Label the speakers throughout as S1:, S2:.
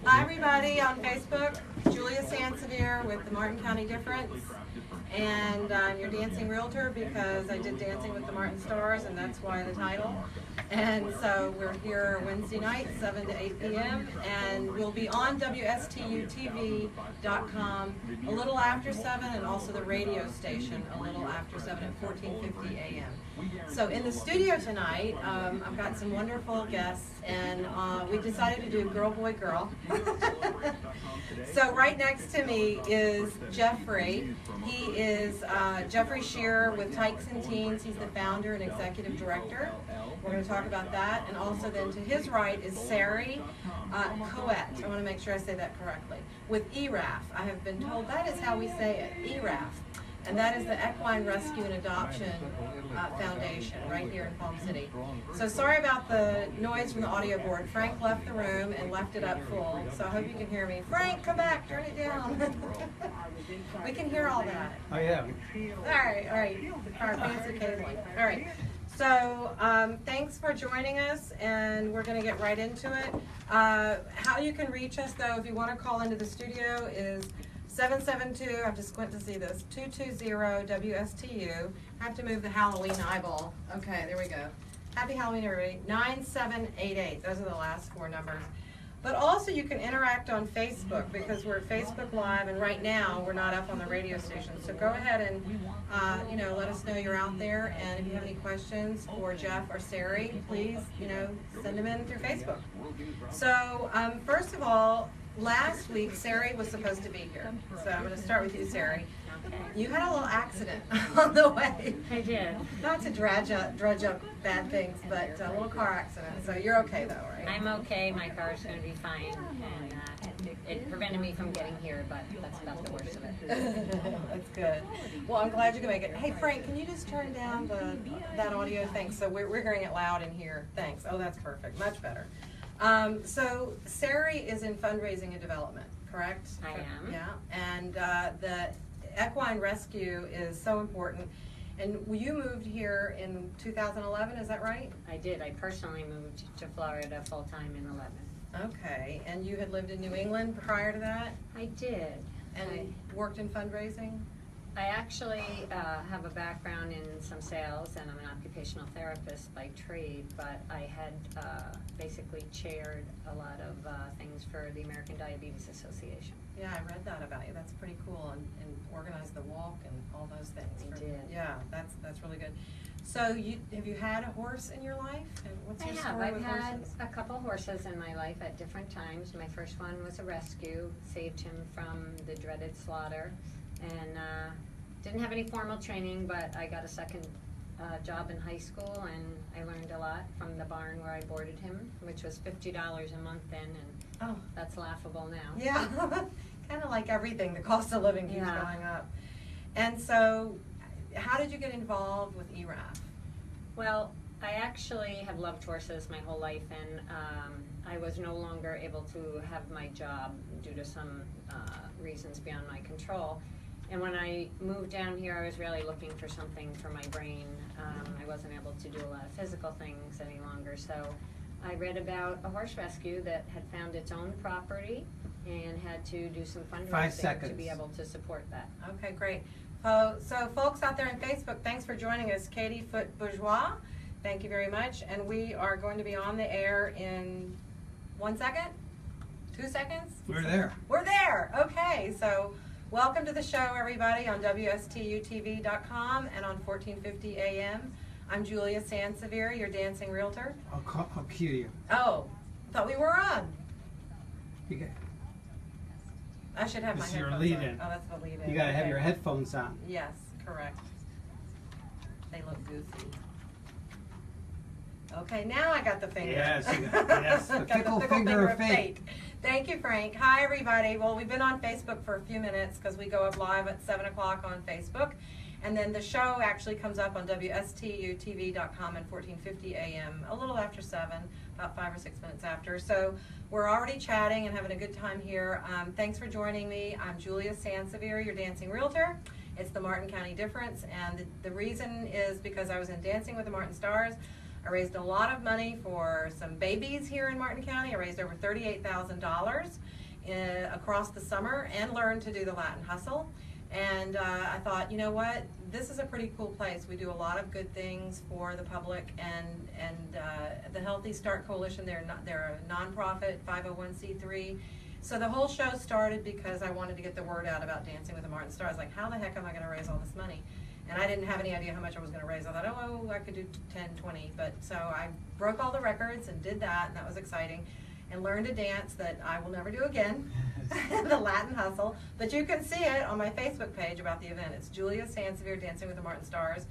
S1: Hi everybody on Facebook, Julia Sansevere with the Martin County Difference, and I'm your dancing realtor because I did Dancing with the Martin Stars, and that's why the title. And so we're here Wednesday night, 7 to 8 p.m., and we'll be on WSTUTV.com a little after 7, and also the radio station a little after 7 at 14:50 a.m. So in the studio tonight, I've got some wonderful guests, and we decided to do girl, boy, girl. So right next to me is Jeffrey. He is Jeffrey Shearer with Tykes and Teens. He's the founder and executive director. We're going to talk about that. And also then to his right is Sari, Caouette. I want to make sure I say that correctly. With ERAF. I have been told that is how we say it, ERAF. And that is the Equine Rescue and Adoption Foundation right here in Palm City. So sorry about the noise from the audio board. Frank left the room and left it up full, so I hope you can hear me. Frank, come back, turn it down. We can hear all that.
S2: Oh yeah.
S1: All right, our fancy cabling. All right, so thanks for joining us, and we're going to get right into it. How you can reach us, though, if you want to call into the studio is 772, I have to squint to see this, 220-WSTU. I have to move the Halloween eyeball. Okay, there we go. Happy Halloween, everybody. 9788, those are the last four numbers. But also you can interact on Facebook because we're Facebook Live, and right now we're not up on the radio station. So go ahead and let us know you're out there, and if you have any questions for Jeff or Sari, please, send them in through Facebook. So first of all, last week, Sari was supposed to be here, so I'm going to start with you, Sari.
S3: Okay.
S1: You had a little accident on the way.
S3: I did.
S1: Not to drudge up bad things, but a little car accident. So you're okay, though, right?
S3: I'm okay. My car's going to be fine, and it prevented me from getting here, but that's about the worst of it.
S1: That's good. Well, I'm glad you can make it. Hey, Frank, can you just turn down that audio? Thanks. So we're hearing it loud in here. Thanks. Oh, that's perfect. Much better. So Sari is in fundraising and development, correct?
S3: I am.
S1: Yeah, and the Equine Rescue is so important. And you moved here in 2011, is that right?
S3: I did. I personally moved to Florida full-time in 11.
S1: Okay, and you had lived in New England prior to that?
S3: I did.
S1: And worked in fundraising?
S3: I actually have a background in some sales, and I'm an occupational therapist by trade, but I had basically chaired a lot of things for the American Diabetes Association.
S1: Yeah, I read that about you. That's pretty cool, and organized the walk and all those things.
S3: I did.
S1: Yeah, that's really good. So have you had a horse in your life? And what's your story
S3: I've
S1: with
S3: had
S1: horses?
S3: a couple horses in my life at different times. My first one was a rescue, saved him from the dreaded slaughter. And didn't have any formal training, but I got a second job in high school, and I learned a lot from the barn where I boarded him, which was $50 a month then, and that's laughable now.
S1: Yeah, kind of like everything, the cost of living keeps going up. And so, how did you get involved with ERAF?
S3: Well, I actually have loved horses my whole life, and I was no longer able to have my job due to some reasons beyond my control. And when I moved down here, I was really looking for something for my brain. I wasn't able to do a lot of physical things any longer, so I read about a horse rescue that had found its own property and had to do some fundraising to be able to support that.
S1: Okay, great. So folks out there on Facebook, thanks for joining us. Katie Foot-Bourgeois, thank you very much. And we are going to be on the air in 1 second? 2 seconds?
S2: We're there.
S1: We're there. Okay, so welcome to the show, everybody, on WSTUTV.com and on 1450 AM. I'm Julia Sansevere, your dancing realtor.
S2: I'll cue you.
S1: Oh, thought we were on.
S2: You
S1: I should have my
S2: This is your
S1: headphones on.
S2: lead-in.
S1: Oh, that's the lead-in.
S2: You gotta have
S1: Okay.
S2: your headphones on.
S1: Yes, correct. They look goofy. Okay, now I got the finger.
S2: Yes, yes, the
S1: Got
S2: fickle finger of fate.
S1: Thank you, Frank. Hi, everybody. Well, we've been on Facebook for a few minutes because we go up live at 7 o'clock on Facebook. And then the show actually comes up on WSTUTV.com at 1450 AM, a little after 7, about 5 or 6 minutes after. So we're already chatting and having a good time here. Thanks for joining me. I'm Julia Sansevere, your dancing realtor. It's the Martin County Difference, and the reason is because I was in Dancing with the Martin Stars. I raised a lot of money for some babies here in Martin County. I raised over $38,000 across the summer and learned to do the Latin Hustle. And I thought, you know what, this is a pretty cool place. We do a lot of good things for the public, and the Healthy Start Coalition, they're a nonprofit 501c3. So the whole show started because I wanted to get the word out about Dancing with the Martin Stars. Like, how the heck am I going to raise all this money? And I didn't have any idea how much I was going to raise. I thought, oh, I could do 10, 20. But so I broke all the records and did that, and that was exciting. And learned a dance that I will never do again, the Latin Hustle. But you can see it on my Facebook page about the event. It's Julia Sansevere, Dancing with the Martin Stars.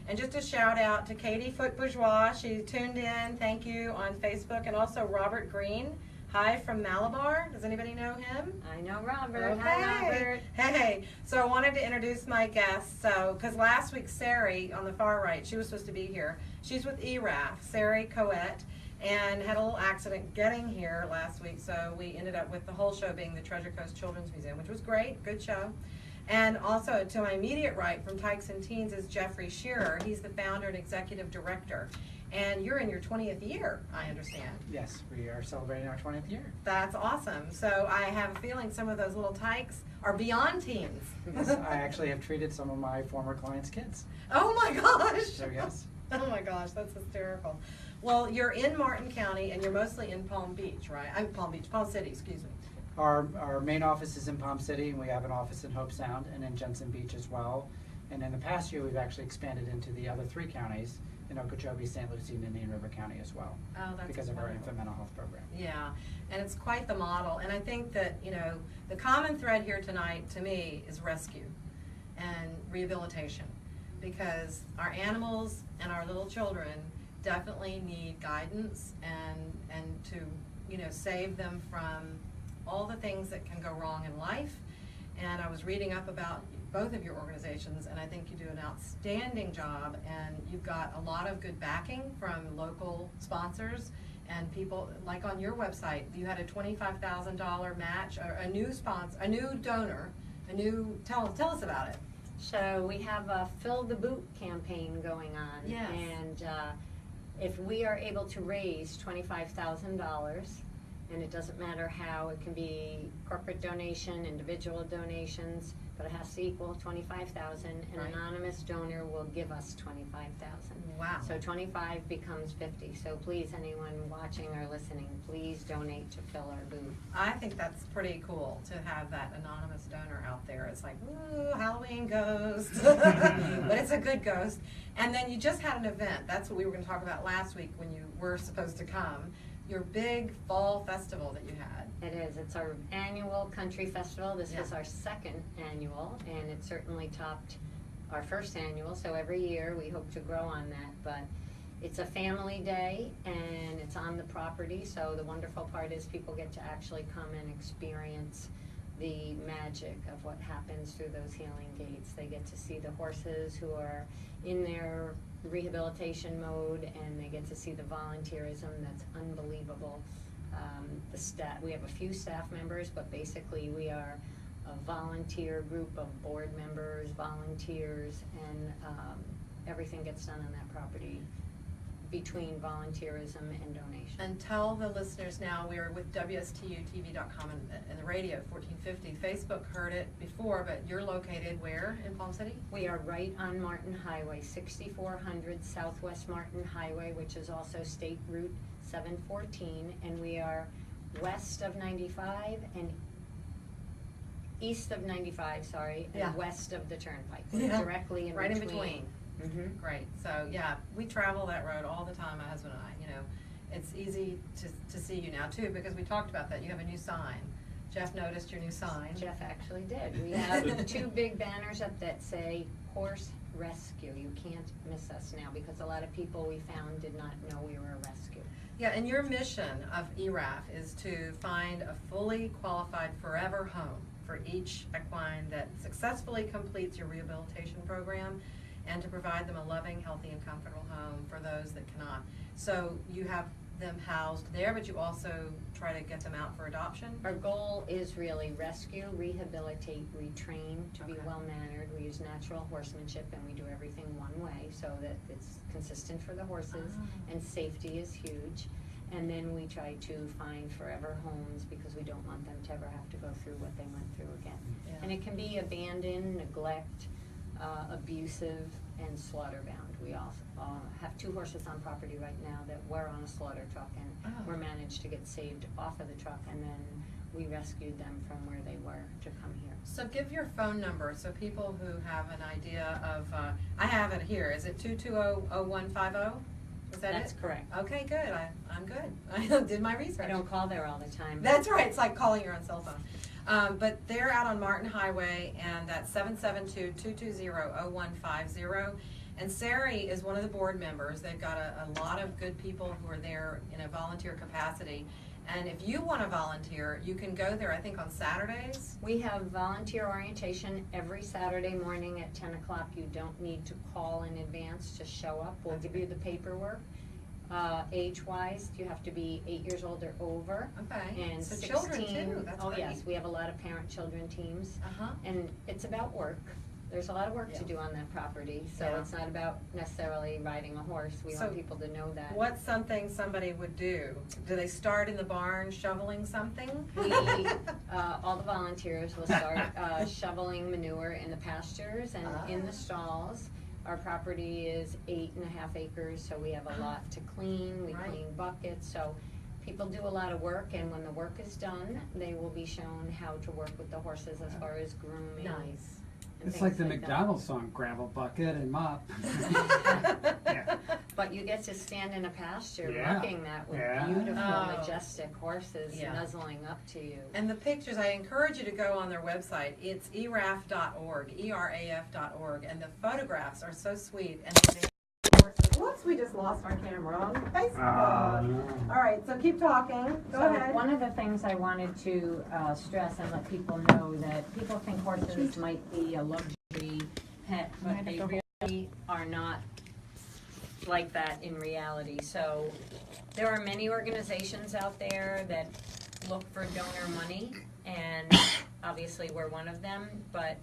S1: And just a shout out to Katie Foot Bourgeois. She tuned in, thank you, on Facebook. And also Robert Green. Hi from Malabar. Does anybody know him?
S3: I know Robert.
S1: Okay.
S3: Hi, Robert.
S1: Hey, so I wanted to introduce my guests. So, because last week Sari on the far right, she was supposed to be here. She's with ERAF, Sari Caouette, and had a little accident getting here last week. So we ended up with the whole show being the Treasure Coast Children's Museum, which was great, good show. And also to my immediate right from Tykes and Teens is Jeffrey Shearer. He's the founder and executive director. And you're in your 20th year, I understand.
S4: Yes, we are celebrating our 20th year.
S1: That's awesome. So I have a feeling some of those little tykes are beyond teens.
S4: Yes, I actually have treated some of my former clients' kids.
S1: Oh my gosh.
S4: So yes.
S1: Oh my gosh, that's hysterical. Well, you're in Martin County and you're mostly in Palm Beach, right? I'm Palm City, excuse me.
S4: Our main office is in Palm City, and we have an office in Hope Sound and in Jensen Beach as well. And in the past year, we've actually expanded into the other 3 counties, in Okeechobee, St. Lucie, and Indian River County as well.
S1: Oh, that's
S4: because of our
S1: wonderful.
S4: infant mental health program.
S1: Yeah, and it's quite the model. And I think that, you know, the common thread here tonight to me is rescue and rehabilitation, because our animals and our little children definitely need guidance and to, you know, save them from all the things that can go wrong in life. And I was reading up about both of your organizations, and I think you do an outstanding job, and you've got a lot of good backing from local sponsors and people. Like on your website, you had a $25,000 match, or a new sponsor, a new donor, tell us about it.
S3: So we have a Fill the Boot campaign going on.
S1: Yes.
S3: And if we are able to raise $25,000, and it doesn't matter how, it can be corporate donation, individual donations, but it has to equal 25,000. An
S1: Right.
S3: anonymous donor will give us 25,000.
S1: Wow.
S3: So 25 becomes 50. So please, anyone watching or listening, please donate to fill our booth.
S1: I think that's pretty cool to have that anonymous donor out there. It's like, ooh, Halloween ghost. But it's a good ghost. And then you just had an event. That's what we were going to talk about last week when you were supposed to come. Your big fall festival that you had.
S3: It is. It's our annual country festival. This
S1: Yeah.
S3: is our second annual, and it certainly topped our first annual. So every year we hope to grow on that. But it's a family day, and it's on the property. So the wonderful part is people get to actually come and experience the magic of what happens through those healing gates. They get to see the horses who are in their rehabilitation mode, and they get to see the volunteerism that's unbelievable. The staff, we have a few staff members, but basically we are a volunteer group of board members, volunteers, and everything gets done on that property between volunteerism and donation.
S1: And tell the listeners now, we're with WSTUTV.com and the radio 1450. Facebook heard it before, but you're located where in Palm City?
S3: We are right on Martin Highway, 6400 Southwest Martin Highway, which is also State Route 714, and we are west of 95 and east of 95, sorry, and
S1: Yeah.
S3: west of the Turnpike.
S1: Yeah.
S3: We're directly in
S1: Right in
S3: between.
S1: between. Great. So yeah, we travel that road all the time, my husband and I. You know, it's easy to see you now too, because we talked about that. You have a new sign. Jeff noticed your new sign.
S3: Jeff actually did. We have 2 big banners up that say Horse Rescue. You can't miss us now, because a lot of people we found did not know we were a rescue.
S1: Yeah, and your mission of ERAF is to find a fully qualified forever home for each equine that successfully completes your rehabilitation program, and to provide them a loving, healthy, and comfortable home for those that cannot. So you have them housed there, but you also try to get them out for adoption?
S3: Our goal is really rescue, rehabilitate, retrain to be
S1: Okay.
S3: well-mannered. We use natural horsemanship, and we do everything one way so that it's consistent for the horses, and safety is huge. And then we try to find forever homes because we don't want them to ever have to go through what they went through again.
S1: Yeah.
S3: And it can be abandoned, neglect, abusive, and slaughter bound. We also have 2 horses on property right now that were on a slaughter truck and
S1: Oh.
S3: were managed to get saved off of the truck, and then we rescued them from where they were to come here.
S1: So give your phone number so people who have an idea of, I have it here, is it 220-0150? Is that it?
S3: That's correct.
S1: Okay, good, I'm good. I did my research.
S3: I don't call there all the time.
S1: That's right, it's like calling your own cell phone. But they're out on Martin Highway, and that's 772-220-0150. And Sari is one of the board members. They've got a lot of good people who are there in a volunteer capacity. And if you want to volunteer, you can go there, I think, on Saturdays.
S3: We have volunteer orientation every Saturday morning at 10 o'clock. You don't need to call in advance, just show up. We'll give you the paperwork. Age-wise, you have to be 8 years old or over.
S1: Okay,
S3: And
S1: so
S3: 16,
S1: children too, that's
S3: oh
S1: great.
S3: yes, we have a lot of parent-children teams.
S1: Uh-huh.
S3: And it's about work. There's a lot of work to
S1: Yeah.
S3: do on that property, so
S1: Yeah.
S3: it's not about necessarily riding a horse. We
S1: So
S3: want people to know that.
S1: What's something somebody would do? Do they start in the barn shoveling something?
S3: All the volunteers will start shoveling manure in the pastures and in the stalls. Our property is 8.5 acres, so we have a lot to clean. We
S1: Right.
S3: clean buckets, so people do a lot of work, and when the work is done, they will be shown how to work with the horses as far as grooming.
S1: Nice.
S3: and
S2: It's like
S3: things
S2: the
S3: that.
S2: McDonald's song, gravel bucket and mop. Yeah.
S3: But you get to stand in a pasture
S2: Yeah.
S3: looking that with
S2: Yeah.
S3: beautiful,
S1: Oh.
S3: majestic horses
S1: Yeah.
S3: nuzzling up to you.
S1: And the pictures, I encourage you to go on their website. It's eraf.org, ERAF.org, and the photographs are so sweet. And whoops, we just lost our camera on Facebook. All right, so keep talking. Go
S3: So
S1: ahead.
S3: one of the things I wanted to stress and let people know that people think horses might be a luxury pet, but they really are not like that in reality. So there are many organizations out there that look for donor money, and obviously we're one of them, but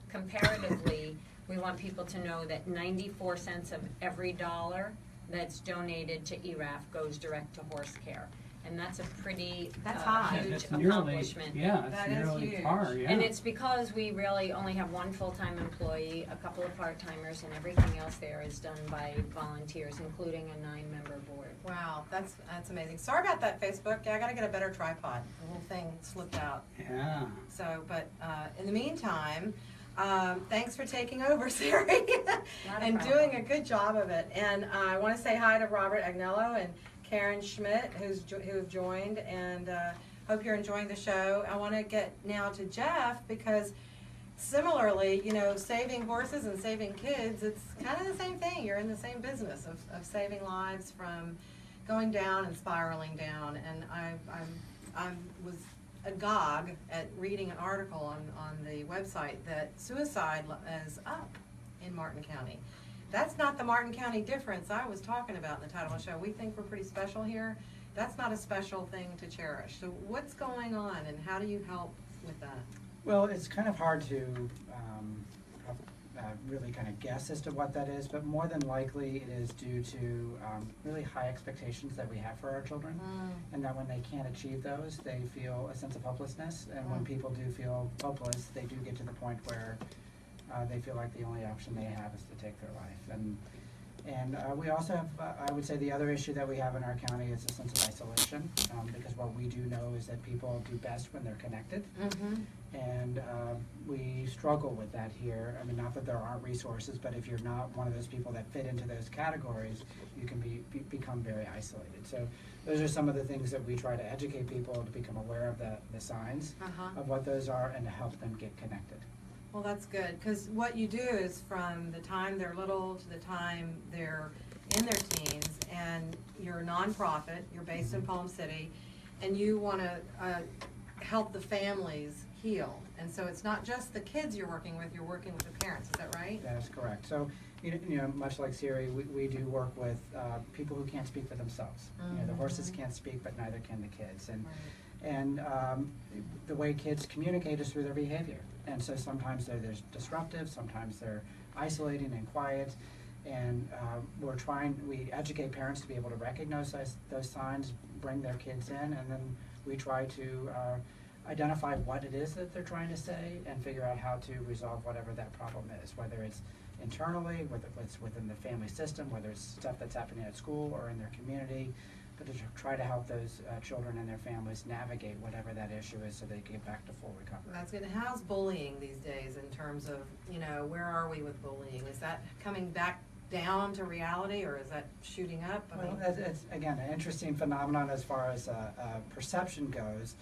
S3: comparatively, we want people to know that 94 cents of every dollar that's donated to ERAF goes direct to horse care. And that's a pretty
S1: That's high.
S3: huge
S2: That's nearly,
S3: accomplishment.
S2: yeah,
S1: That
S2: it's
S1: is
S2: nearly
S1: huge.
S2: par, yeah.
S3: And it's because we really only have one full-time employee, a couple of part-timers, and everything else there is done by volunteers, including a 9-member board.
S1: Wow, that's amazing. Sorry about that, Facebook. Yeah, I gotta get a better tripod. The whole thing slipped out.
S2: Yeah.
S1: So, but in the meantime, thanks for taking over, Sari,
S3: Not a
S1: and
S3: problem.
S1: doing a good job of it. And I want to say hi to Robert Agnello and Karen Schmidt, who have joined, and hope you're enjoying the show. I want to get now to Jeff, because similarly, you know, saving horses and saving kids, it's kind of the same thing. You're in the same business of saving lives from going down and spiraling down. And I was agog at reading an article on the website that suicide is up in Martin County. That's not the Martin County difference I was talking about in the title of the show. We think we're pretty special here. That's not a special thing to cherish. So what's going on, and how do you help with that?
S4: Well, it's kind of hard to really kind of guess as to what that is, but more than likely it is due to really high expectations that we have for our children, and that when they can't achieve those, they feel a sense of hopelessness, and when people do feel hopeless, they do get to the point where they feel like the only option they have is to take their life. And we also have, I would say the other issue that we have in our county is a sense of isolation, because what we do know is that people do best when they're connected. And we struggle with that here. I mean, not that there aren't resources, but if you're not one of those people that fit into those categories, you can become very isolated. So those are some of the things that we try to educate people to become aware of the signs of what those are and to help them get connected.
S1: Well, that's good, because what you do is from the time they're little to the time they're in their teens, and you're a nonprofit, you're based in Palm City, and you want to help the families heal. And so it's not just the kids you're working with the parents, is that right?
S4: That is correct. So You know, much like Sari, we do work with people who can't speak for themselves. You know, the horses can't speak, but neither can the kids. And the way kids communicate is through their behavior. And so sometimes they're disruptive, sometimes they're isolating and quiet. And we educate parents to be able to recognize those signs, bring their kids in, and then we try to identify what it is that they're trying to say and figure out how to resolve whatever that problem is, whether it's internally, whether it's within the family system, whether it's stuff that's happening at school or in their community, but to try to help those children and their families navigate whatever that issue is so they can get back to full recovery.
S1: That's good. How's bullying these days in terms of, you know, where are we with bullying? Is that coming back down to reality, or is that shooting up?
S4: Well, it's again an interesting phenomenon as far as perception goes.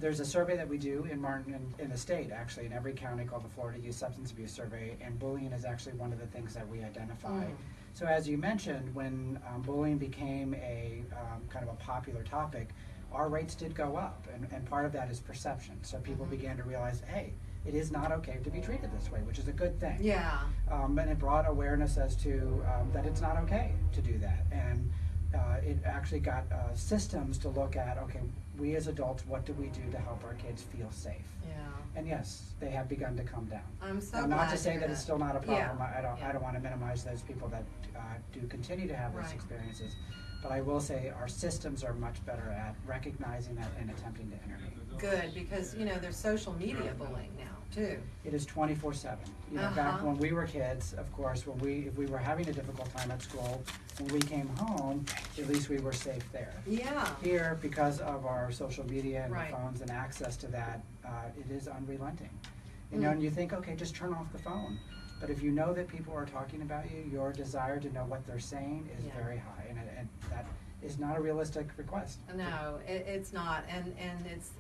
S4: There's a survey that we do in Martin, in the state, actually, in every county, called the Florida Youth Substance Abuse Survey, and bullying is actually one of the things that we identify. So as you mentioned, when bullying became a kind of a popular topic, our rates did go up, and part of that is perception. So people began to realize, hey, it is not okay to be treated this way, which is a good thing.
S1: Yeah.
S4: And it brought awareness as to that it's not okay to do that. And it actually got systems to look at, okay, we as adults, what do we do to help our kids feel safe?
S1: Yeah.
S4: And yes, they have begun to come down.
S1: I'm so
S4: Now,
S1: glad
S4: not to say
S1: hear
S4: that it's still not a problem.
S1: Yeah.
S4: I don't want to minimize those people that do continue to have those
S1: Right.
S4: experiences. But I will say our systems are much better at recognizing that and attempting to intervene.
S1: Good, because, you know, there's social media bullying now, too.
S4: It is 24/7. You know, back when we were kids, of course, if we were having a difficult time at school, when we came home, at least we were safe there.
S1: Yeah.
S4: Here, because of our social media and
S1: Right.
S4: the phones and access to that, it is unrelenting. You know, and you think, okay, just turn off the phone. But if you know that people are talking about you, your desire to know what they're saying is
S1: Yeah.
S4: very high, and that is not a realistic request.
S1: No, it's not, and it's,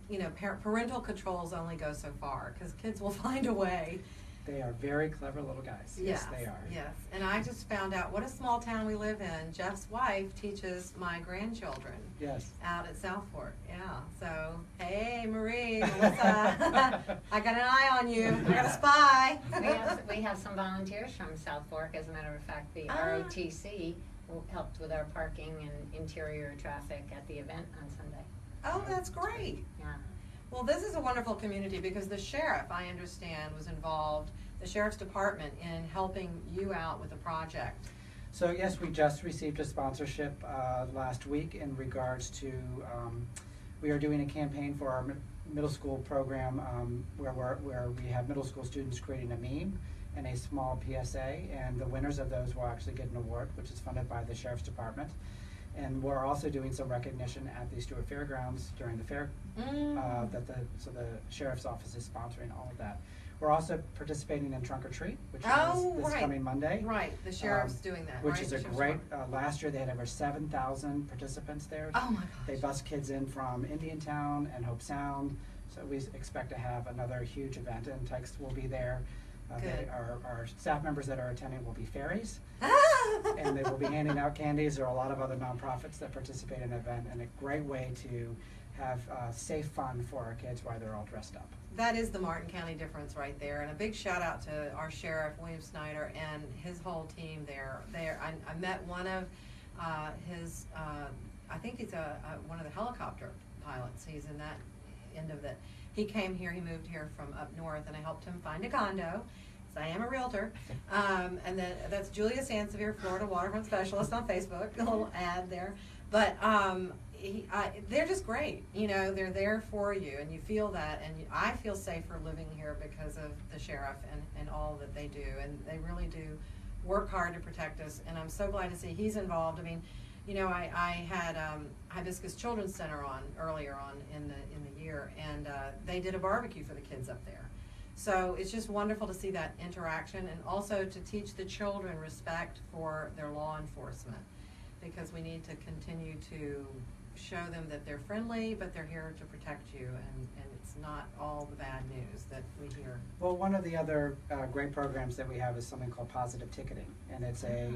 S1: you know, parental controls only go so far, because kids will find a way.
S4: They are very clever little guys. Yes, they are.
S1: Yes, and I just found out what a small town we live in. Jeff's wife teaches my grandchildren
S4: Yes.
S1: out at Southport. Yeah, so hey, Marie, Melissa, I got an eye on you. I got a spy.
S3: We have some volunteers from South Fork. As a matter of fact, the
S1: Ah.
S3: ROTC helped with our parking and interior traffic at the event on Sunday.
S1: Oh, that's great.
S3: Yeah.
S1: Well, this is a wonderful community because the sheriff, I understand, was involved, the sheriff's department, in helping you out with the project.
S4: So yes, we just received a sponsorship last week in regards to, we are doing a campaign for our middle school program where we have middle school students creating a meme and a small PSA, and the winners of those will actually get an award, which is funded by the sheriff's department. And we're also doing some recognition at the Stewart Fairgrounds during the fair, so the sheriff's office is sponsoring all of that. We're also participating in Trunk or Treat, which is this coming Monday.
S1: Right, the sheriff's doing that,
S4: Which
S1: right?
S4: is a great, last year they had over 7,000 participants there.
S1: Oh my gosh.
S4: They bus kids in from Indiantown and Hope Sound, so we expect to have another huge event, and Tykes will be there.
S1: Good.
S4: Our staff members that are attending will be fairies, and they will be handing out candies. There are a lot of other nonprofits that participate in the event, and a great way to have safe fun for our kids while they're all dressed up.
S1: That is the Martin County difference right there, and a big shout out to our sheriff, William Snyder, and his whole team there. I met one of his, I think he's one of the helicopter pilots. He's in that end of it. He came here, he moved here from up north, and I helped him find a condo. So I am a realtor. And then that's Julia Sansevere, Florida Waterfront Specialist on Facebook, a little ad there. But they're just great. You know, they're there for you, and you feel that. And I feel safer living here because of the sheriff and all that they do. And they really do work hard to protect us. And I'm so glad to see he's involved. I mean, you know, I had Hibiscus Children's Center on earlier on in the year, and they did a barbecue for the kids up there. So it's just wonderful to see that interaction, and also to teach the children respect for their law enforcement, because we need to continue to show them that they're friendly, but they're here to protect you, and it's not all the bad news that we hear.
S4: Well, one of the other great programs that we have is something called Positive Ticketing, and it's a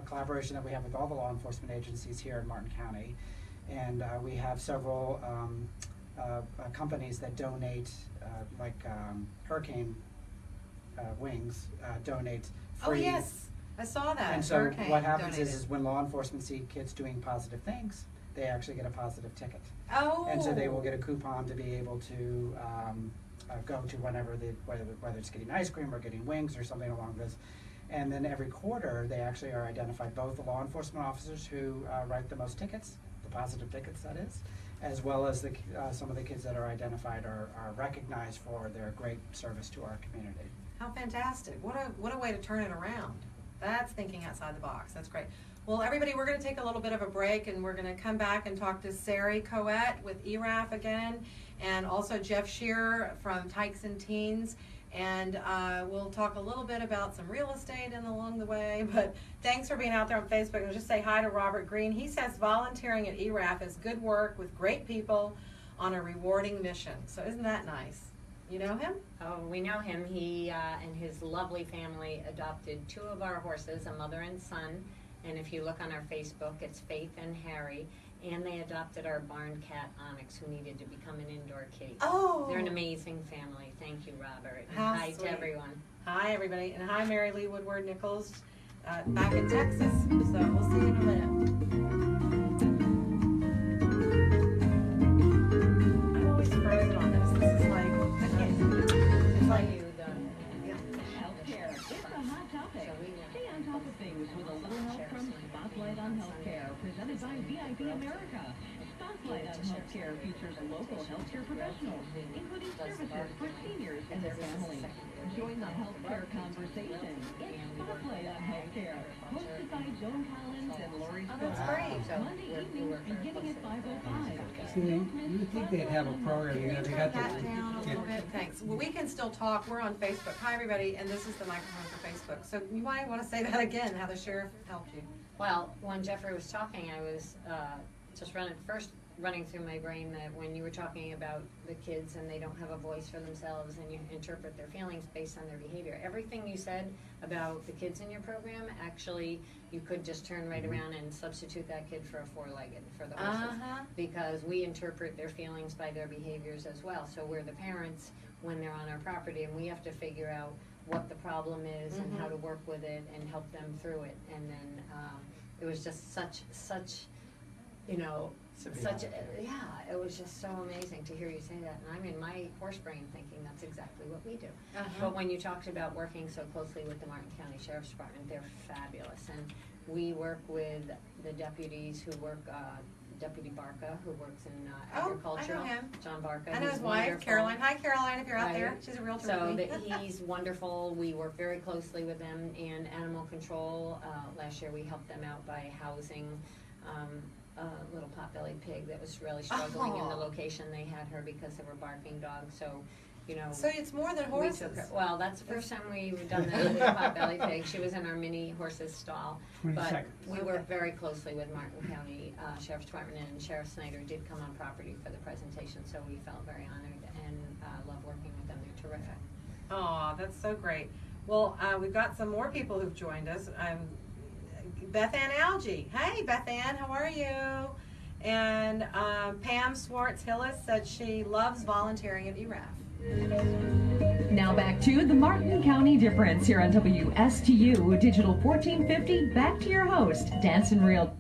S4: collaboration that we have with all the law enforcement agencies here in Martin County, and we have several companies that donate, like hurricane Wings donates
S1: Oh,
S4: free.
S1: yes, I saw that.
S4: And so
S1: Hurricane
S4: what happens
S1: donated.
S4: is when law enforcement see kids doing positive things, they actually get a positive ticket.
S1: Oh.
S4: And so they will get a coupon to be able to go to whenever whether it's getting ice cream or getting wings or something along this. And then every quarter, they actually are identified, both the law enforcement officers who write the most tickets, the positive tickets that is, as well as some of the kids that are identified are recognized for their great service to our community.
S1: How fantastic. What a way to turn it around. That's thinking outside the box. That's great. Well, everybody, we're going to take a little bit of a break, and we're going to come back and talk to Sari Caouette with ERAF again, and also Jeff Shearer from Tykes and Teens. And we'll talk a little bit about some real estate along the way. But thanks for being out there on Facebook. And just say hi to Robert Green. He says volunteering at ERAF is good work with great people on a rewarding mission. So isn't that nice? You know him?
S3: Oh, we know him. He and his lovely family adopted 2 of our horses, a mother and son. And if you look on our Facebook, it's Faith and Harry. And they adopted our barn cat, Onyx, who needed to become an indoor kitty.
S1: Oh.
S3: They're an amazing family. Thank you, Robert. And
S1: How
S3: hi
S1: sweet.
S3: to everyone.
S1: Hi, everybody. And hi, Mary Lee Woodward Nichols, back in Texas. So we'll see you in a minute. I'm always frozen on this. This is like, I can't do it. It's like, yeah.
S5: Healthcare. It's a hot topic. Stay on top of things with a little help from Spotlight on Healthcare, presented by VIP America. Spotlight on Healthcare features local healthcare professionals, including services for seniors and their families. Join the healthcare conversation. It's Spotlight on Healthcare, hosted by Joan Collins and Lori
S1: Oh, that's
S5: Scott.
S1: great.
S5: Monday evenings beginning at 5:05.
S2: See, you would think they'd have a program, you know, they got
S1: That down a
S2: to
S1: little bit. Thanks. Well, we can still talk. We're on Facebook. Hi, everybody. And this is the microphone for Facebook. So you might want to say that again, how the sheriff helped you.
S3: Well, when Jeffrey was talking, I was just running through my brain that when you were talking about the kids and they don't have a voice for themselves and you interpret their feelings based on their behavior, everything you said about the kids in your program, actually you could just turn right around and substitute that kid for a 4-legged for the horses. Because we interpret their feelings by their behaviors as well. So we're the parents when they're on our property, and we have to figure out what the problem is and how to work with it and help them through it. And then it was just such you know, it was just so amazing to hear you say that. And I'm in my horse brain thinking that's exactly what we do. But when you talked about working so closely with the Martin County Sheriff's Department, they're fabulous. And we work with the deputies who work, Deputy Barca, who works in agriculture.
S1: I know him.
S3: John Barca.
S1: I know his wife,
S3: wonderful.
S1: Caroline. Hi, Caroline, if you're out there.
S3: Right.
S1: She's a realtor.
S3: So
S1: with me.
S3: that he's wonderful. We work very closely with them in animal control. Last year we helped them out by housing a little pot-bellied pig that was really struggling in the location they had her because they were barking dogs. So, you know.
S1: So it's more than horses.
S3: We took her, well, that's the first time we've done that with a pot-bellied pig. She was in our mini horse's stall.
S2: 20
S3: But
S2: seconds.
S3: we work very closely with Martin County Sheriff's Department, and Sheriff Snyder did come on property for the presentation, so we felt very honored and love working with them. They're terrific.
S1: Oh, that's so great. Well, we've got some more people who've joined us. Beth Ann Algie. Hey, Beth Ann, how are you? And Pam Swartz-Hillis said she loves volunteering at ERAF.
S5: Now back to the Martin County Difference here on WSTU Digital 1450. Back to your host, Dancing Real.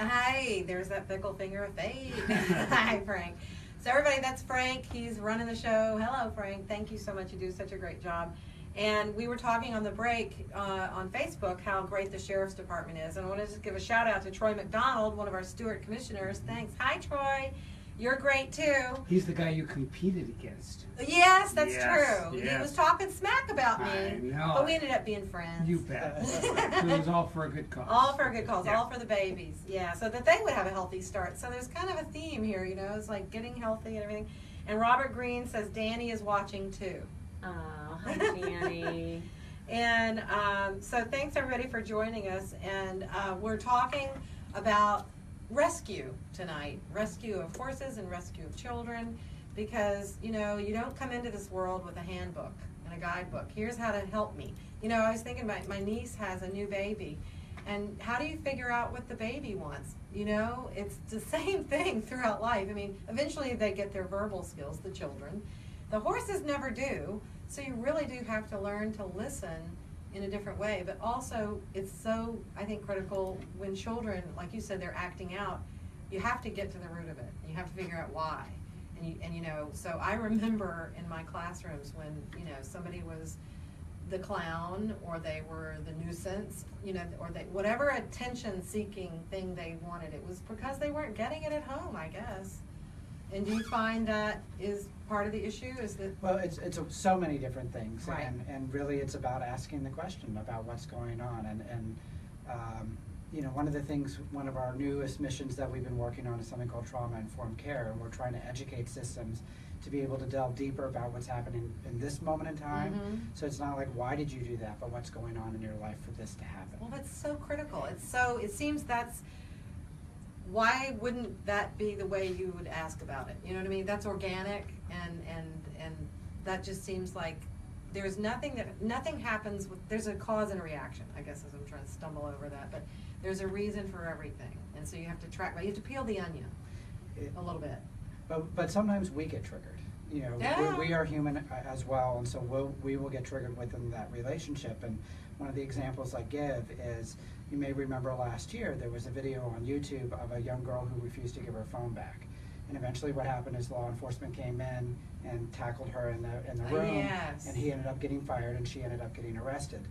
S1: Hi, there's that fickle finger of fate. Hi, Frank. So everybody, that's Frank. He's running the show. Hello, Frank. Thank you so much. You do such a great job. And we were talking on the break on Facebook how great the Sheriff's Department is. And I want to just give a shout out to Troy McDonald, one of our Stewart commissioners. Thanks. Hi, Troy. You're great too.
S2: He's the guy you competed against.
S1: Yes, that's
S2: Yes,
S1: true.
S2: yes.
S1: He was talking smack about me.
S2: I know.
S1: But we ended up being friends.
S2: You bet. So it was all for a good cause.
S1: All for a good cause,
S2: Yeah.
S1: all for the babies. Yeah, so that they would have a healthy start. So there's kind of a theme here, you know, it's like getting healthy and everything. And Robert Green says Danny is watching too.
S3: Oh, hi, Danny.
S1: And so thanks everybody for joining us. And we're talking about rescue tonight. Rescue of horses and rescue of children. Because, you know, you don't come into this world with a handbook and a guidebook. Here's how to help me. You know, I was thinking about my niece has a new baby. And how do you figure out what the baby wants? You know, it's the same thing throughout life. I mean, eventually they get their verbal skills, the children. The horses never do, so you really do have to learn to listen in a different way. But also, it's so, I think, critical when children, like you said, they're acting out, you have to get to the root of it. You have to figure out why. And you know, so I remember in my classrooms when, you know, somebody was the clown, or they were the nuisance, you know, or they, whatever attention-seeking thing they wanted, it was because they weren't getting it at home, I guess. And do you find that is part of the issue? Is that
S4: Well, it's so many different things,
S1: Right.
S4: and really it's about asking the question about what's going on, and you know, one of the things, one of our newest missions that we've been working on is something called trauma-informed care, and we're trying to educate systems to be able to delve deeper about what's happening in this moment in time.
S1: Mhm.
S4: So it's not like, why did you do that, but what's going on in your life for this to happen.
S1: Well, that's so critical. It's so, it seems that's, why wouldn't that be the way you would ask about it? You know what I mean? That's organic, and that just seems like there's nothing happens with, there's a cause and a reaction, I guess, as I'm trying to stumble over that, but there's a reason for everything. And so you have to track, you have to peel the onion a little bit.
S4: But sometimes we get triggered. You know,
S1: Yeah.
S4: we are human as well, and so we will get triggered within that relationship. And one of the examples I give is, you may remember last year there was a video on YouTube of a young girl who refused to give her phone back. And eventually what happened is law enforcement came in and tackled her in the room,
S1: Yes.
S4: and he ended up getting fired and she ended up getting arrested.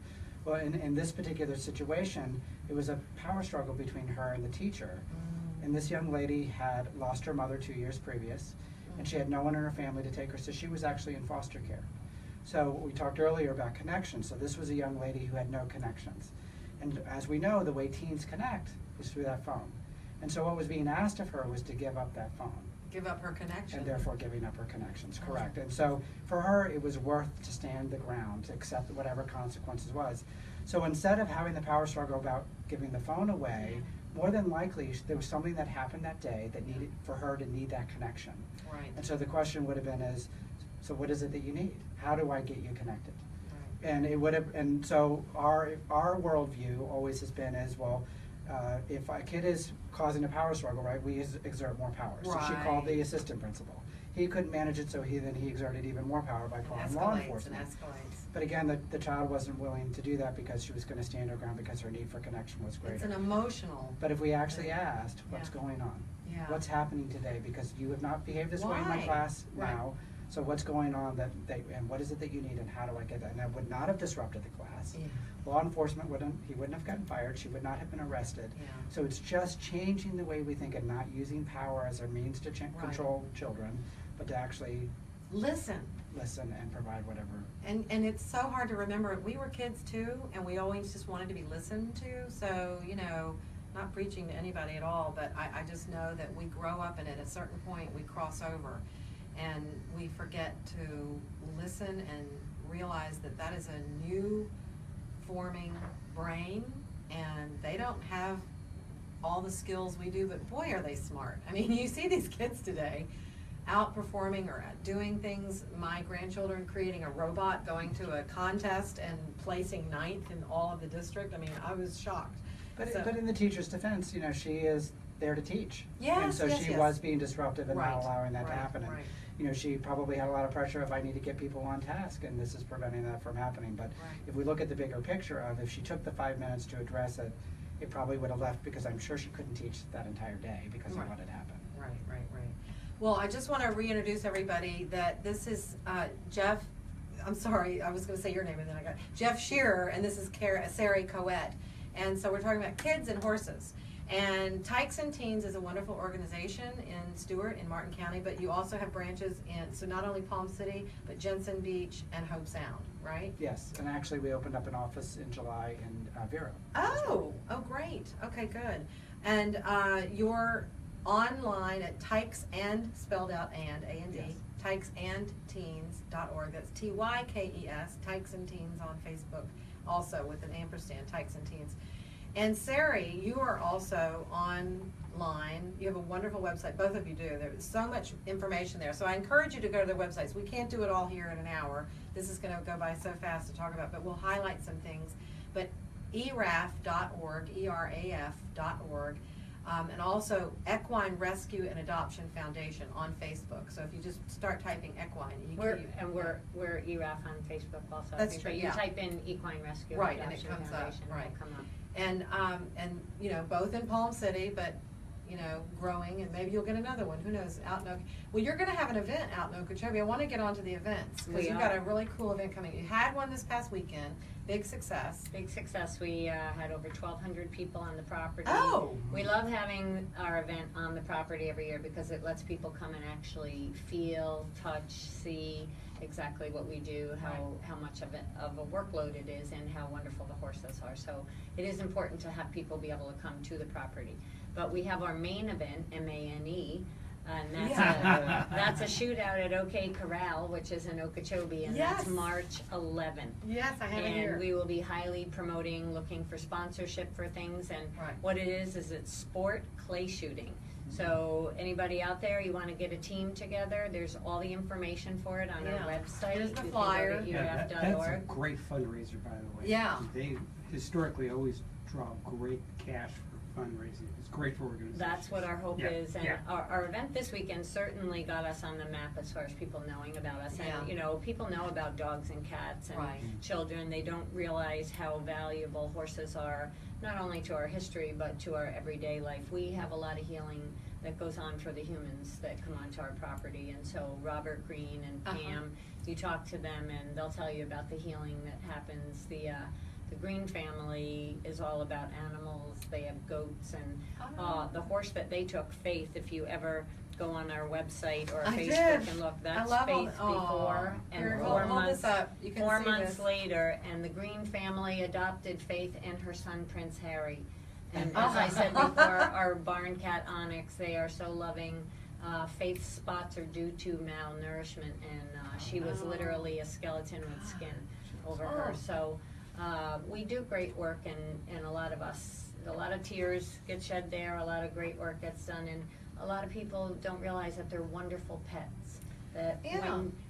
S4: Well, in this particular situation, it was a power struggle between her and the teacher. And this young lady had lost her mother 2 years previous, and she had no one in her family to take her, so she was actually in foster care. So we talked earlier about connections, so this was a young lady who had no connections. And as we know, the way teens connect is through that phone. And so what was being asked of her was to give up that phone.
S1: Give up her connection.
S4: And therefore giving up her connections, correct. And so for her, it was worth to stand the ground, to accept whatever consequences was. So instead of having the power struggle about giving the phone away, more than likely there was something that happened that day that needed for her to need that connection.
S1: Right.
S4: And so the question would have been is, so what is it that you need? How do I get you connected?
S1: Right.
S4: And it would have, and so our worldview always has been is, well, if a kid is causing a power struggle, right, we exert more power. So she called the assistant principal. He couldn't manage it, so he exerted even more power by calling law enforcement.
S1: And escalates.
S4: But again, the child wasn't willing to do that because she was going to stand her ground because her need for connection was greater.
S1: It's an emotional.
S4: But if we actually asked, what's going on?
S1: Yeah.
S4: What's happening today? Because you have not behaved this way in my
S1: Why?
S4: class
S1: Right.
S4: now. So what's going on and what is it that you need and how do I get that? And that would not have disrupted the class.
S1: Yeah.
S4: Law enforcement he wouldn't have gotten fired. She would not have been arrested.
S1: Yeah.
S4: So it's just changing the way we think and not using power as a means to control children, but to actually
S1: Listen.
S4: and provide whatever.
S1: And it's so hard to remember. We were kids too, and we always just wanted to be listened to. So, you know, not preaching to anybody at all, but I just know that we grow up and at a certain point we cross over and we forget to listen and realize that that is a new forming brain, and they don't have all the skills we do, but boy are they smart. I mean, you see these kids today outperforming or doing things. My grandchildren creating a robot, going to a contest and placing 9th in all of the district. I mean, I was shocked.
S4: But in the teacher's defense, you know, she is there to teach.
S1: Yes,
S4: and so
S1: yes,
S4: she
S1: yes.
S4: was being disruptive and
S1: Right,
S4: not allowing that to
S1: right,
S4: happen. And,
S1: right.
S4: you know, she probably had a lot of pressure if I need to get people on task, and this is preventing that from happening. But
S1: Right.
S4: if we look at the bigger picture of if she took the 5 minutes to address it, it probably would have left because I'm sure she couldn't teach that entire day because
S1: Right.
S4: of what had happened.
S1: Right. Well, I just want to reintroduce everybody that this is Jeff, I'm sorry, I was going to say your name and then I got Jeff Shearer, and this is Sari, Caouette. And so we're talking about kids and horses. And Tykes and Teens is a wonderful organization in Stewart, in Martin County, but you also have branches in, so not only Palm City, but Jensen Beach and Hope Sound, right?
S4: Yes, and actually we opened up an office in July in Vero.
S1: Oh, great. Okay, good. And you're online at Tykes and, spelled out and, A-N-D,
S4: Yes.
S1: tykesandteens.org. That's T-Y-K-E-S, Tykes and Teens on Facebook, also with an ampersand, Tykes and Teens. And Sari, you are also online. You have a wonderful website. Both of you do. There's so much information there. So I encourage you to go to their websites. We can't do it all here in an hour. This is going to go by so fast to talk about, but we'll highlight some things. But ERAF.org, ERAF.org. And also Equine Rescue and Adoption Foundation on Facebook. So if you just start typing Equine,
S3: We're ERAF on Facebook also.
S1: That's true,
S3: But you
S1: yeah.
S3: type in Equine Rescue
S1: Right,
S3: and
S1: and it
S3: Adoption
S1: comes up,
S3: Foundation,
S1: right.
S3: it'll come up.
S1: And you know, both in Palm City, but you know, growing, and maybe you'll get another one. Who knows? Out in well, you're going to have an event out in Okeechobee. I want to get onto the events because you've got a really cool event coming. You had one this past weekend. Big success.
S3: Big success. We had over 1,200 people on the property.
S1: Oh.
S3: We love having our event on the property every year because it lets people come and actually feel, touch, see exactly what we do, how much of a workload it is, and how wonderful the horses are. So it is important to have people be able to come to the property. But we have our main event, MANE, and that's a shootout at OK Corral, which is in Okeechobee, and that's March 11th.
S1: Yes, I have it here.
S3: And we will be highly promoting, looking for sponsorship for things, and what it is it's sport clay shooting. So anybody out there, you want to get a team together, there's all the information for it on our website.
S1: There's the
S3: You
S1: flyer.
S3: can go to
S2: That's
S3: ERAF.org.
S2: a great fundraiser, by the way.
S1: Yeah.
S2: They historically always draw great cash for fundraising. It's great for organizations.
S3: That's what our hope is, and
S2: Yeah.
S3: our event this weekend certainly got us on the map as far as people knowing about us. And you know, people know about dogs and cats and children. They don't realize how valuable horses are, not only to our history but to our everyday life. We have a lot of healing that goes on for the humans that come onto our property, and so Robert Green and Pam, you talk to them and they'll tell you about the healing that happens. The Green family is all about animals. They have goats, and the horse that they took, Faith, if you ever go on our website or Facebook and look, that's Faith before, and 4 months,
S1: You can
S3: 4
S1: see
S3: months
S1: this.
S3: later, and the Green family adopted Faith and her son Prince Harry. And as I said before, our barn cat Onyx, they are so loving. Faith's spots are due to malnourishment, and she was literally a skeleton with skin over her. So we do great work, and a lot of tears get shed there, a lot of great work gets done, and a lot of people don't realize that they're wonderful pets. That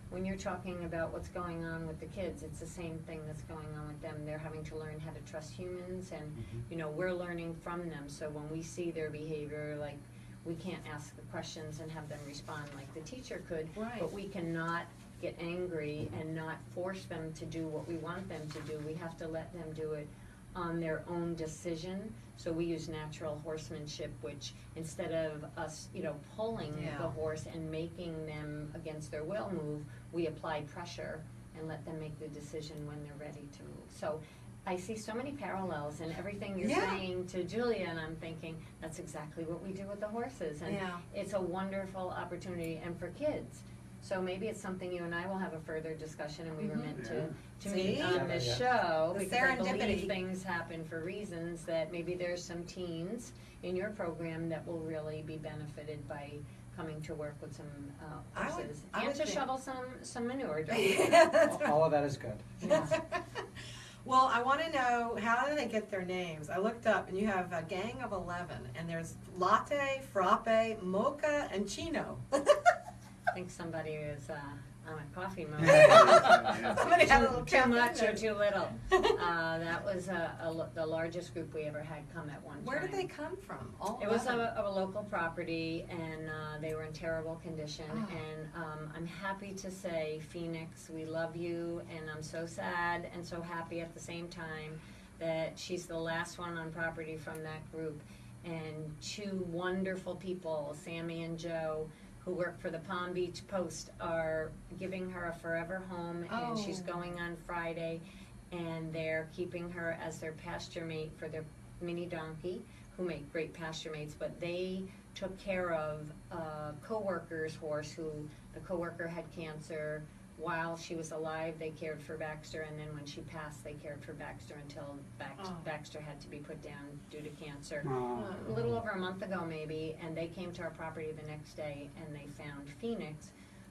S3: when you're talking about what's going on with the kids, it's the same thing that's going on with them. They're having to learn how to trust humans, and you know, we're learning from them. So when we see their behavior, like, we can't ask the questions and have them respond like the teacher could, but we cannot get angry and not force them to do what we want them to do. We have to let them do it on their own decision. So we use natural horsemanship, which instead of us, you know, pulling the horse and making them against their will move, we apply pressure and let them make the decision when they're ready to move. So I see so many parallels in everything you're saying to Julia, and I'm thinking that's exactly what we do with the horses, and it's a wonderful opportunity, and for kids. So maybe it's something you and I will have a further discussion, and we were meant to meet on this show,
S1: The
S3: because I believe
S1: serendipity.
S3: things happen for reasons that maybe there's some teens in your program that will really be benefited by coming to work with some horses,
S1: I
S3: and
S1: would
S3: to
S1: think-
S3: shovel some manure.
S4: All of that is good.
S1: Well, I want to know, how do they get their names? I looked up, and you have a gang of 11, and there's latte, frappe, mocha, and chino.
S3: I think somebody is on a coffee mode.
S1: Somebody had a little
S3: Too much or too little. That was the largest group we ever had come at one time.
S1: Where did they come from? All
S3: It was
S1: 11?
S3: a local property, and they were in terrible condition. And I'm happy to say, Phoenix, we love you, and I'm so sad and so happy at the same time that she's the last one on property from that group. And 2 wonderful people, Sammy and Joe, who work for the Palm Beach Post, are giving her a forever home, and she's going on Friday, and they're keeping her as their pasture mate for their mini donkey, who make great pasture mates. But they took care of a co-worker's horse, who the co-worker had cancer. While she was alive, they cared for Baxter, and then when she passed, they cared for Baxter until Baxter had to be put down due to cancer. A little over a month ago, maybe, and they came to our property the next day, and they found Phoenix,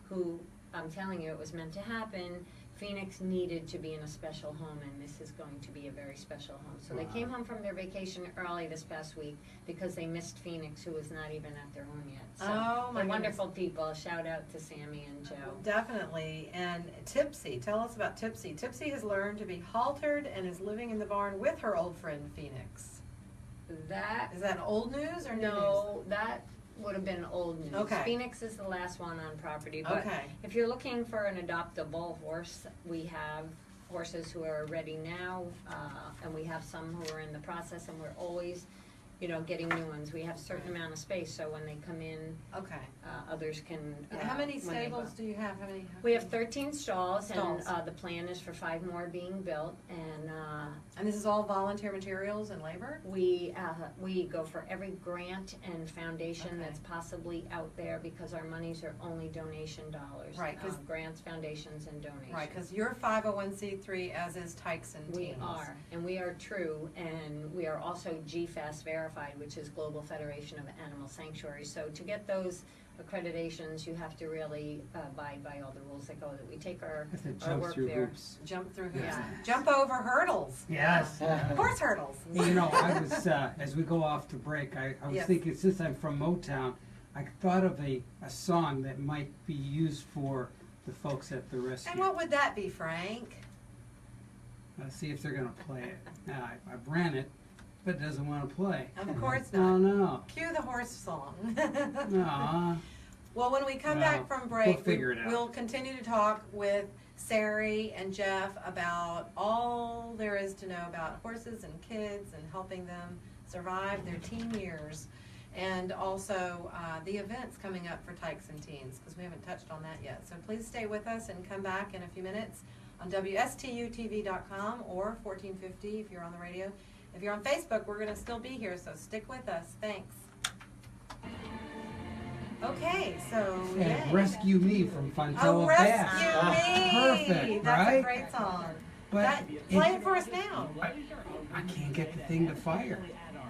S3: who, I'm telling you, it was meant to happen. Phoenix needed to be in a special home, and this is going to be a very special home. So they came home from their vacation early this past week because they missed Phoenix, who was not even at their home yet. So they're wonderful people. Shout out to Sammy and Joe.
S1: Definitely. And Tipsy, tell us about Tipsy. Tipsy has learned to be haltered and is living in the barn with her old friend Phoenix.
S3: That,
S1: Is that old news or new
S3: no, that would have been old news.
S1: Okay.
S3: Phoenix is the last one on property, but
S1: Okay.
S3: if you're looking for an adoptable horse, we have horses who are ready now, and we have some who are in the process, and we're always, getting new ones. We have a certain amount of space, so when they come in,
S1: news? Okay.
S3: others can.
S1: How many
S3: when they
S1: stables
S3: go.
S1: do you have? How many?
S3: We have 13 stalls,
S1: Stalls.
S3: and the plan is for 5 more being built, and
S1: And this is all volunteer materials and labor?
S3: we go for every grant and foundation
S1: Okay.
S3: that's possibly out there, because our monies are only donation dollars.
S1: Right, 'cause-
S3: Grants, foundations, and donations.
S1: Right, because you're 501c3, as is Tykes and
S3: We
S1: Teens.
S3: are, and we are true, and we are also GFAS verified, which is Global Federation of Animal Sanctuaries. So to get those accreditations, you have to really abide by all the rules that go with it. We take our
S2: Have to
S3: our
S2: jump
S3: work
S2: through
S3: there.
S2: hoops.
S1: Jump through hoops.
S3: Yeah.
S1: Jump over hurdles.
S2: Yes.
S1: Horse hurdles.
S2: Hey, I was, as we go off to break, I was
S1: Yes.
S2: thinking, since I'm from Motown, I thought of a song that might be used for the folks at the rescue.
S1: And what would that be, Frank?
S2: Let's see if they're gonna play it. Now, I've ran it, but it doesn't wanna play.
S1: Of course
S2: Oh,
S1: not.
S2: no.
S1: Cue the horse song.
S2: Aw.
S1: Well, when we come
S2: Well,
S1: back from
S2: we'll
S1: break,
S2: figure it out.
S1: we'll continue to talk with Sari and Jeff about all there is to know about horses and kids and helping them survive their teen years. And also the events coming up for Tykes and Teens, because we haven't touched on that yet. So please stay with us and come back in a few minutes on WSTUTV.com or 1450 if you're on the radio. If you're on Facebook, we're going to still be here, so stick with us. Thanks. Okay, so
S2: And
S1: yay.
S2: Rescue Me from Fontella
S1: Oh,
S2: Pass.
S1: Rescue Me!
S2: Perfect,
S1: That's
S2: right?
S1: a great song.
S2: But
S1: Play it for us now.
S2: I can't get the thing to fire.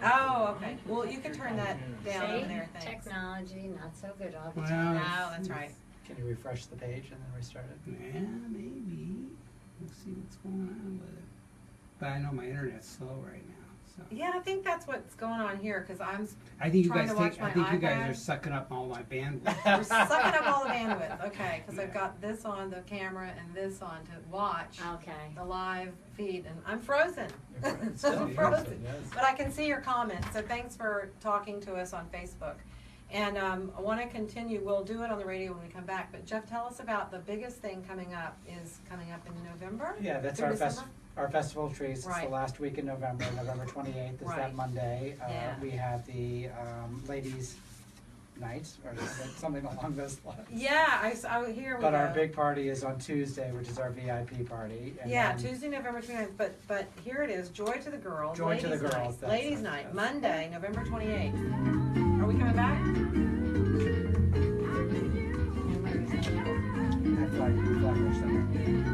S1: Oh, okay. Well, you can turn that down
S3: See?
S1: over there, thanks.
S3: Technology, not so good all the
S2: Well,
S3: time.
S1: No, that's right.
S4: Can you refresh the page and then restart it?
S2: Yeah, maybe. We'll see what's going on with it. But I know my internet's slow right now, so.
S1: Yeah, I think that's what's going on here, because I'm
S2: I think you
S1: trying
S2: guys
S1: to watch
S2: think,
S1: my
S2: I think you guys
S1: iPad.
S2: are sucking up all my bandwidth.
S1: We're sucking up all the bandwidth, okay, because I've got this on the camera and this on to watch
S3: Okay.
S1: the live feed, and I'm frozen.
S4: You're frozen. Still
S1: I'm
S4: frozen,
S1: frozen.
S4: yes.
S1: But I can see your comments, so thanks for talking to us on Facebook. And I want to continue, we'll do it on the radio when we come back, but Jeff, tell us about the biggest thing coming up in November?
S4: Yeah, that's
S1: Through
S4: our
S1: December?
S4: our Festival of Trees. It's
S1: Right.
S4: the last week in November, November 28th is
S1: Right.
S4: that Monday.
S1: Yeah.
S4: We have the ladies' night, or something along those lines.
S1: Yeah, I here we
S4: But
S1: go.
S4: our big party is on Tuesday, which is our VIP party. And
S1: Yeah,
S4: then
S1: Tuesday, November 29th, but here it is, Joy to the Girls.
S4: Joy to the
S1: Ladies'
S4: Girls,
S1: Night.
S4: that's
S1: Ladies'
S4: it,
S1: Night,
S4: yes.
S1: Monday, November 28th. Are we coming back?
S4: that flag somewhere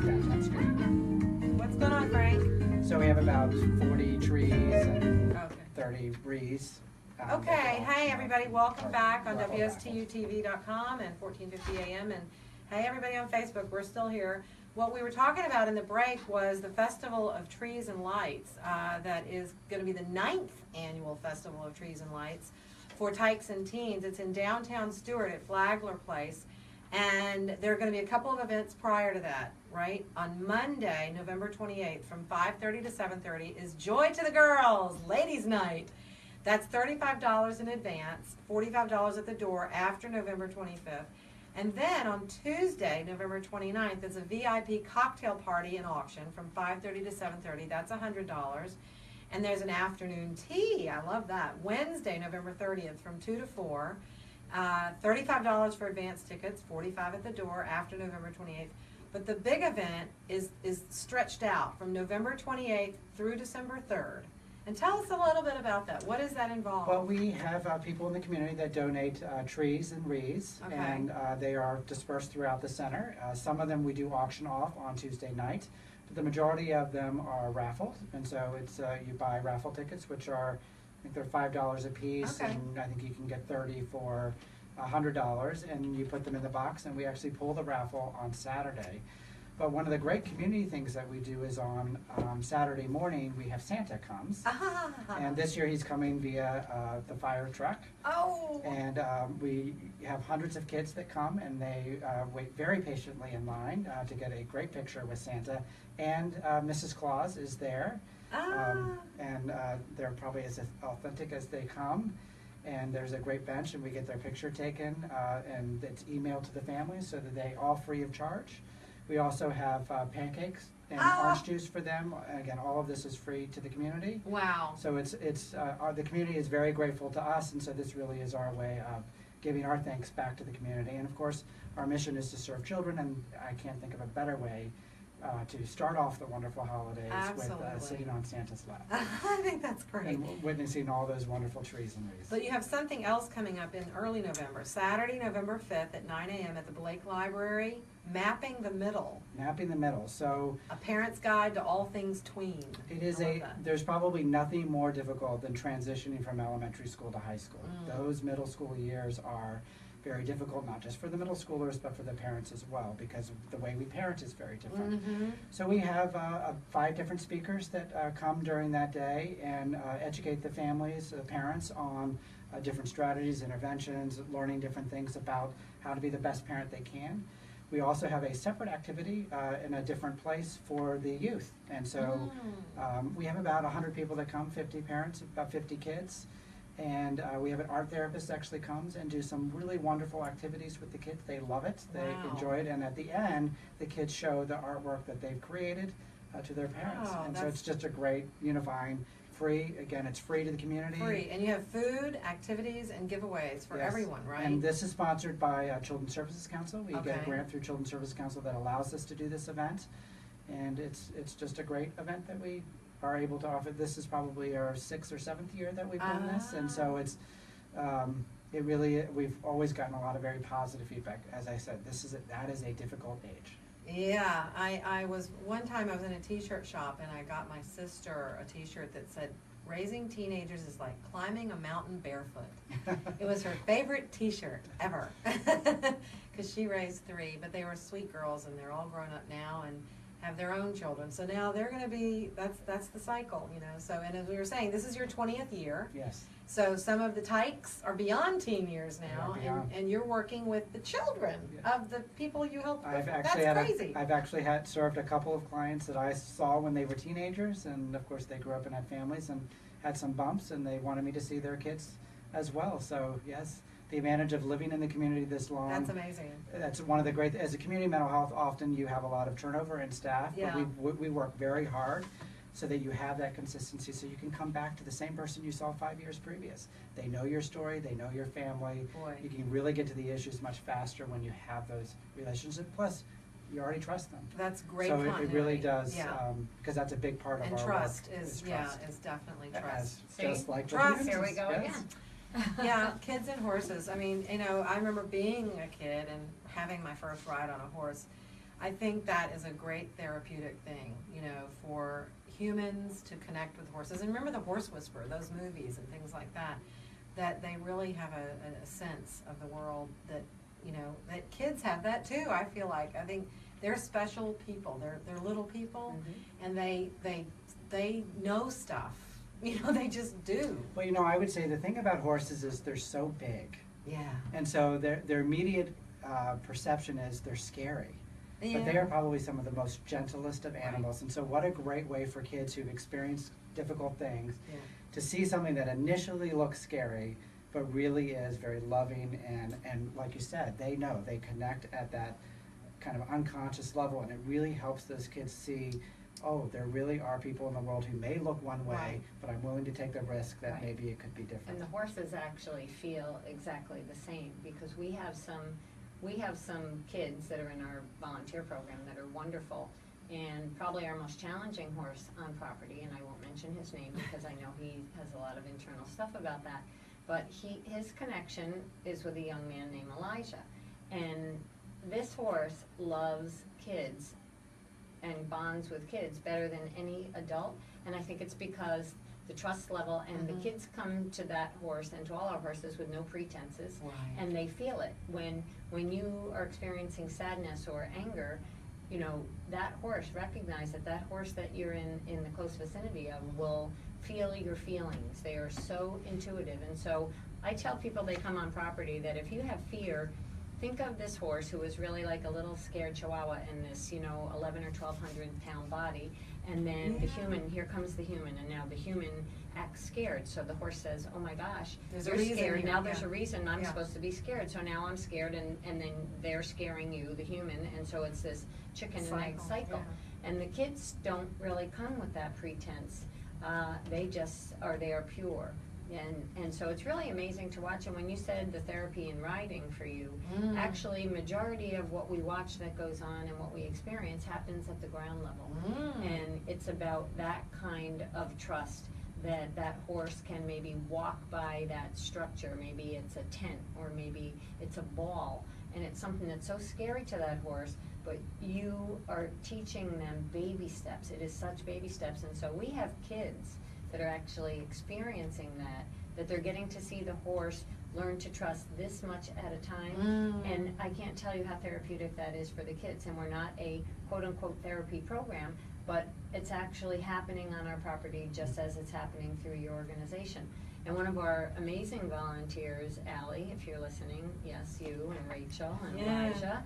S4: downtown street.
S1: What's going on, Frank?
S4: So we have about 40 trees and
S1: Okay.
S4: 30 wreaths.
S1: Okay, hey everybody, welcome back on WSTUTV.com and 1450 AM, and hey everybody on Facebook, we're still here. What we were talking about in the break was the Festival of Trees and Lights, that is going to be the 9th annual Festival of Trees and Lights for Tykes and Teens. It's in downtown Stewart at Flagler Place, and there are going to be a couple of events prior to that, right? On Monday, November 28th, from 5:30 to 7:30 is Joy to the Girls, Ladies' Night. That's $35 in advance, $45 at the door after November 25th. And then on Tuesday, November 29th, is a VIP cocktail party and auction from 5:30 to 7:30. That's $100. And there's an afternoon tea. I love that. Wednesday, November 30th, from 2 to 4. $35 for advance tickets, $45 at the door after November 28th. But the big event is stretched out from November 28th through December 3rd. And tell us a little bit about that. What does that involve?
S4: Well, we have people in the community that donate trees and wreaths,
S1: Okay.
S4: and they are dispersed throughout the center. Some of them we do auction off on Tuesday night, but the majority of them are raffled, and so it's you buy raffle tickets, which are, I think they're $5 a piece,
S1: Okay.
S4: and I think you can get 30 for $100, and you put them in the box, and we actually pull the raffle on Saturday. But one of the great community things that we do is on Saturday morning, we have Santa comes. And this year he's coming via the fire truck.
S1: Oh!
S4: And we have hundreds of kids that come, and they wait very patiently in line to get a great picture with Santa. And Mrs. Claus is there. And they're probably as authentic as they come. And there's a great bench, and we get their picture taken, and it's emailed to the families so that they all free of charge. We also have pancakes and orange juice for them. Again, all of this is free to the community.
S1: Wow.
S4: So the community is very grateful to us, and so this really is our way of giving our thanks back to the community. And of course, our mission is to serve children, and I can't think of a better way to start off the wonderful holidays
S1: Absolutely.
S4: with sitting on Santa's lap
S1: I think that's great.
S4: and witnessing all those wonderful trees and wreaths.
S1: But you have something else coming up in early November, Saturday, November 5th at 9 a.m. at the Blake Library, Mapping the Middle,
S4: Mapping the Middle. So
S1: a parent's guide to all things tween.
S4: it is
S1: I love that.
S4: there's probably nothing more difficult than transitioning from elementary school to high school. Those middle school years are very difficult, not just for the middle schoolers, but for the parents as well, because the way we parent is very different. So we have 5 different speakers that come during that day and educate the families, the parents, on different strategies, interventions, learning different things about how to be the best parent they can. We also have a separate activity in a different place for the youth. And so we have about 100 people that come, 50 parents, about 50 kids. And we have an art therapist that actually comes and do some really wonderful activities with the kids. They love it, they
S1: Wow.
S4: enjoy it, and at the end, the kids show the artwork that they've created to their parents.
S1: Wow,
S4: And so
S1: that's-
S4: it's just a great unifying, free, again, it's free to the community.
S1: Free, and you have food, activities, and giveaways for
S4: Yes.
S1: everyone, right?
S4: And this is sponsored by Children's Services Council. We get
S1: Okay.
S4: a grant through Children's Services Council that allows us to do this event. And it's just a great event that we are able to offer. This is probably our 6th or 7th year that we've done this. And so it's, it really, we've always gotten a lot of very positive feedback. As I said, that is a difficult age.
S1: Yeah, one time I was in a t-shirt shop and I got my sister a t-shirt that said, "Raising teenagers is like climbing a mountain barefoot." It was her favorite t-shirt ever. Because she raised 3, but they were sweet girls and they're all grown up now and have their own children. So now they're gonna be, that's the cycle, you know. So, and as we were saying, this is your 20th year.
S4: Yes.
S1: So some of the Tykes are beyond teen years now,
S4: They are beyond.
S1: and you're working with the children
S4: Yeah.
S1: of the people you helped.
S4: I've
S1: That's
S4: actually
S1: crazy.
S4: I've actually served a couple of clients that I saw when they were teenagers, and of course they grew up and had families and had some bumps, and they wanted me to see their kids as well. So yes, the advantage of living in the community this long.
S1: That's amazing.
S4: That's one of the great, as a community mental health, often you have a lot of turnover in staff,
S1: Yeah.
S4: but we work very hard so that you have that consistency, so you can come back to the same person you saw 5 years previous. They know your story, they know your family.
S1: Boy.
S4: You can really get to the issues much faster when you have those relationships. Plus, you already trust them.
S1: That's great
S4: So
S1: continuity.
S4: it really does,
S1: Yeah.
S4: because that's a big part of
S1: And
S4: our
S1: trust
S4: work.
S1: is definitely
S4: As
S1: trust.
S3: See,
S4: just like the
S1: trust.
S3: Here we
S4: communities,
S3: go
S4: yes.
S3: again.
S1: Yeah, kids and horses. I mean, you know, I remember being a kid and having my first ride on a horse. I think that is a great therapeutic thing, you know, for humans to connect with horses. And remember the Horse Whisperer, those movies and things like that, that they really have a sense of the world that, you know, that kids have that too, I feel like. I think they're special people. They're little people, and they know stuff. You know, they just do.
S4: Well, you know, I would say the thing about horses is they're so big.
S1: Yeah.
S4: And so their immediate perception is they're scary. But they are probably some of the most gentlest of animals. And so what a great way for kids who've experienced difficult things
S1: Yeah.
S4: to see something that initially looks scary, but really is very loving. And like you said, they know, they connect at that kind of unconscious level. And it really helps those kids see, oh, there really are people in the world who may look one way,
S1: Right.
S4: but I'm willing to take the risk that
S1: Right.
S4: maybe it could be different.
S3: And the horses actually feel exactly the same, because we have some kids that are in our volunteer program that are wonderful, and probably our most challenging horse on property, and I won't mention his name because I know he has a lot of internal stuff about that, but his connection is with a young man named Elijah. And this horse loves kids and bonds with kids better than any adult, and I think it's because the trust level, and the kids come to that horse and to all our horses with no pretenses,
S1: Right.
S3: and they feel it. When you are experiencing sadness or anger, you know, that horse, recognize that horse that you're in the close vicinity of will feel your feelings. They are so intuitive. And so I tell people they come on property that if you have fear, think of this horse who was really like a little scared chihuahua in this, 11 or 1,200 pound body, and then the human, here comes the human, and now the human acts scared. So the horse says, oh my gosh,
S1: There's a
S3: you're
S1: reason
S3: scared,
S1: here,
S3: now there's a reason I'm
S1: Yeah.
S3: supposed to be scared, so now I'm scared, and then they're scaring you, the human, and so it's this chicken and egg cycle.
S1: Yeah.
S3: And the kids don't really come with that pretense. They just are there pure. And so it's really amazing to watch. And when you said the therapy in riding for you, actually majority of what we watch that goes on and what we experience happens at the ground level. And it's about that kind of trust that that horse can maybe walk by that structure. Maybe it's a tent, or maybe it's a ball, and it's something that's so scary to that horse, but you are teaching them baby steps. It is such baby steps. And so we have kids that are actually experiencing that they're getting to see the horse learn to trust this much at a time. And I can't tell you how therapeutic that is for the kids. And we're not a quote-unquote therapy program, but it's actually happening on our property just as it's happening through your organization. And one of our amazing volunteers, Allie, if you're listening, yes, you and Rachel and Elijah,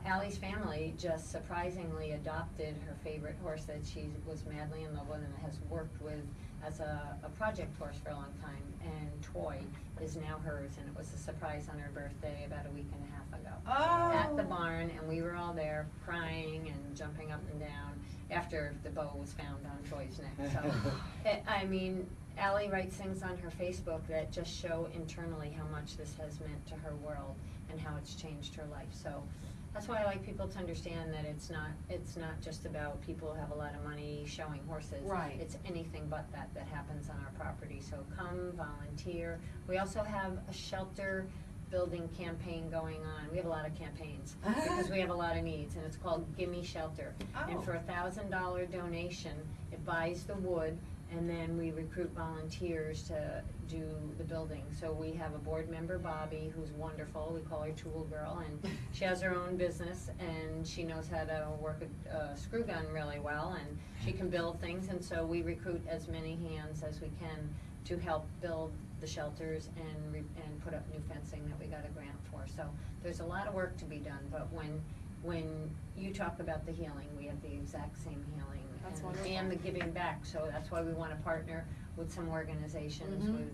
S3: Allie's family just surprisingly adopted her favorite horse that she was madly in love with and has worked with as a project horse for a long time. And Toy is now hers, and it was a surprise on her birthday about a week and a half ago at the barn, and we were all there crying and jumping up and down after the bow was found on Toy's neck. So, I mean, Allie writes things on her Facebook that just show internally how much this has meant to her world and how it's changed her life. So that's why I like people to understand that it's not just about people who have a lot of money showing horses.
S1: Right.
S3: It's anything but that happens on our property. So come volunteer. We also have a shelter building campaign going on. We have a lot of campaigns because we have a lot of needs, and it's called Gimme Shelter. And for $1,000 donation, it buys the wood, and then we recruit volunteers to do the building. So we have a board member, Bobby, who's wonderful. We call her Tool Girl, and she has her own business, and she knows how to work a screw gun really well, and she can build things. And so we recruit as many hands as we can to help build the shelters and put up new fencing that we got a grant for. So there's a lot of work to be done, but when you talk about the healing, we have the exact same healing.
S1: That's wonderful.
S3: And the giving back. So that's why we want to partner with some organizations, with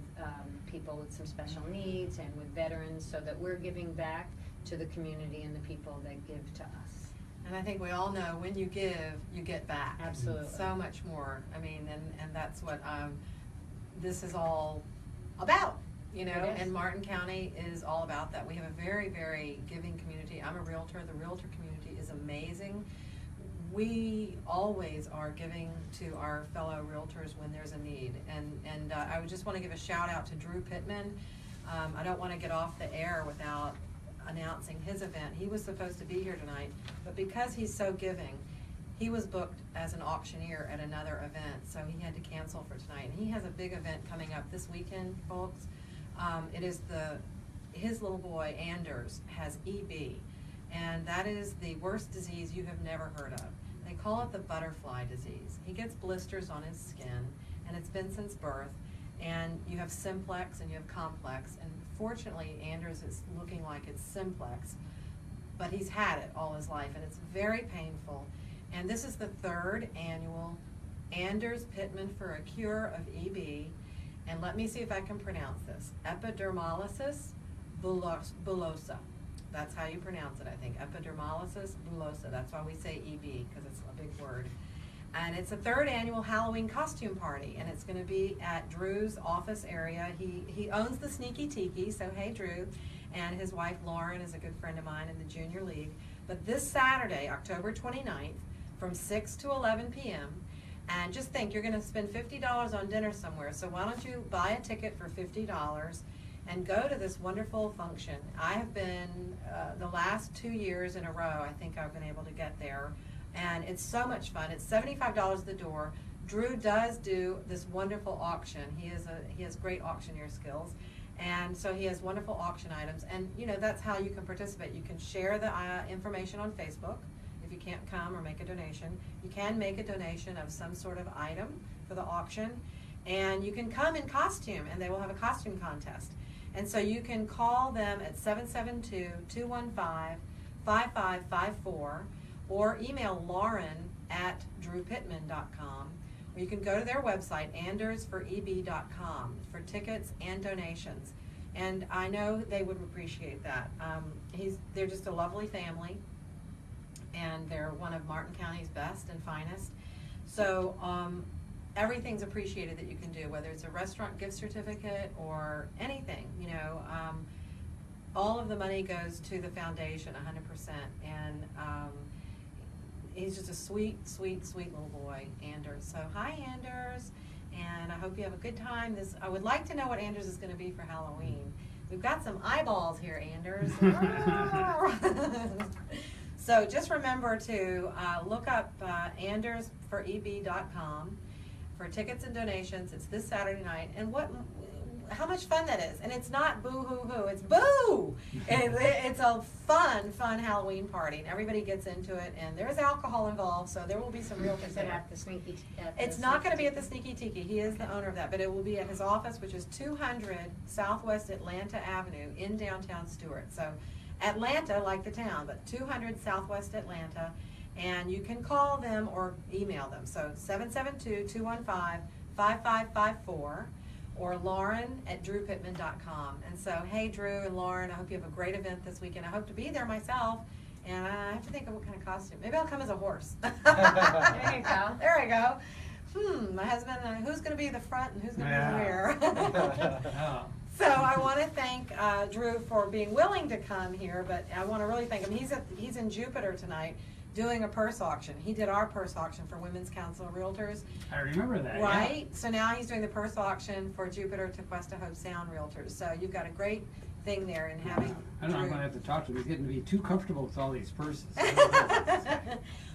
S3: people with some special needs, and with veterans, so that we're giving back to the community and the people that give to us.
S1: And I think we all know when you give, you get back.
S3: Absolutely.
S1: So much more. I mean, and that's what this is all about, you know, and Martin County is all about that. We have a very, very giving community. I'm a realtor. The realtor community is amazing. We always are giving to our fellow realtors when there's a need. And I would just want to give a shout out to Drew Pittman. I don't want to get off the air without announcing his event. He was supposed to be here tonight, but because he's so giving, he was booked as an auctioneer at another event, so he had to cancel for tonight. And he has a big event coming up this weekend, folks. It is his little boy, Anders, has EB, and that is the worst disease you have never heard of. They call it the butterfly disease. He gets blisters on his skin, and it's been since birth. And you have simplex and you have complex, and fortunately Anders is looking like it's simplex, but he's had it all his life, and it's very painful. And this is the 3rd annual Anders Pittman for a Cure of EB, and let me see if I can pronounce this, epidermolysis bullosa. That's how you pronounce it, I think, epidermolysis bullosa. That's why we say EB, because it's a big word. And it's a 3rd annual Halloween costume party, and it's going to be at Drew's office area. He owns the Sneaky Tiki, so hey Drew, and his wife Lauren is a good friend of mine in the Junior League. But this Saturday, October 29th, from 6 to 11 p.m., and just think, you're going to spend $50 on dinner somewhere, so why don't you buy a ticket for $50 and go to this wonderful function. I have been, the last 2 years in a row, I think I've been able to get there, and it's so much fun. It's $75 at the door. Drew does do this wonderful auction. He has great auctioneer skills, and so he has wonderful auction items, and you know, that's how you can participate. You can share the information on Facebook. If you can't come or make a donation, you can make a donation of some sort of item for the auction, and you can come in costume, and they will have a costume contest. And so you can call them at 772-215-5554 or email Lauren at drewpittman.com. Or you can go to their website, andersforeb.com, for tickets and donations. And I know they would appreciate that. They're just a lovely family, and they're one of Martin County's best and finest. So everything's appreciated that you can do, whether it's a restaurant gift certificate or anything, you know. All of the money goes to the foundation, 100%. And he's just a sweet, sweet, sweet little boy, Anders. So hi, Anders, and I hope you have a good time. I would like to know what Anders is going to be for Halloween. We've got some eyeballs here, Anders. So just remember to look up andersforeb.com for tickets and donations. It's this Saturday night, and how much fun that is. And it's not boo-hoo-hoo, it's boo! It's a fun Halloween party, and everybody gets into it, and there's alcohol involved, so there will be some real things there.
S3: At the Sneaky
S1: It's not going to be at the Sneaky Tiki. He is the owner of that, but it will be at his office, which is 200 Southwest Atlanta Avenue in downtown Stuart. So Atlanta, like the town, but 200 Southwest Atlanta, and you can call them or email them. So 772-215-5554. or Lauren at drewpittman.com. And so, hey, Drew and Lauren, I hope you have a great event this weekend. I hope to be there myself, and I have to think of what kind of costume. Maybe I'll come as a horse.
S3: There you go.
S1: There I go. My husband, who's going to be the front and who's going to be the rear? So I want to thank Drew for being willing to come here, but I want to really thank him. He's in Jupiter tonight doing a purse auction. He did our purse auction for Women's Council of Realtors.
S2: I remember that.
S1: Right?
S2: Yeah.
S1: So now he's doing the purse auction for Jupiter to Cuesta Hope Sound Realtors. So you've got a great thing there in having
S2: I don't know, I'm
S1: Drew.
S2: going to have to talk to him. He's getting to be too comfortable with all these purses.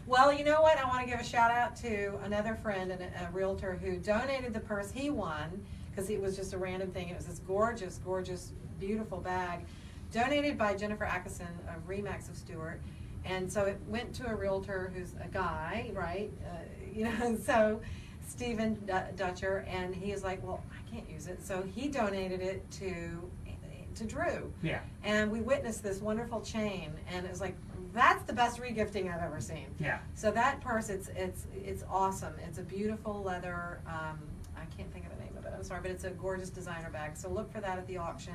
S1: Well, you know what? I want to give a shout out to another friend and a realtor who donated the purse he won, because it was just a random thing. It was this gorgeous, gorgeous, beautiful bag, donated by Jennifer Atkinson of Remax of Stuart. And so it went to a realtor who's a guy, right? So Stephen Dutcher, and he is like, well, I can't use it. So he donated it to Drew.
S2: Yeah.
S1: And we witnessed this wonderful chain, and it was like, that's the best regifting I've ever seen.
S2: Yeah.
S1: So that purse, it's awesome. It's a beautiful leather, I can't think of the name of it, I'm sorry, but it's a gorgeous designer bag. So look for that at the auction.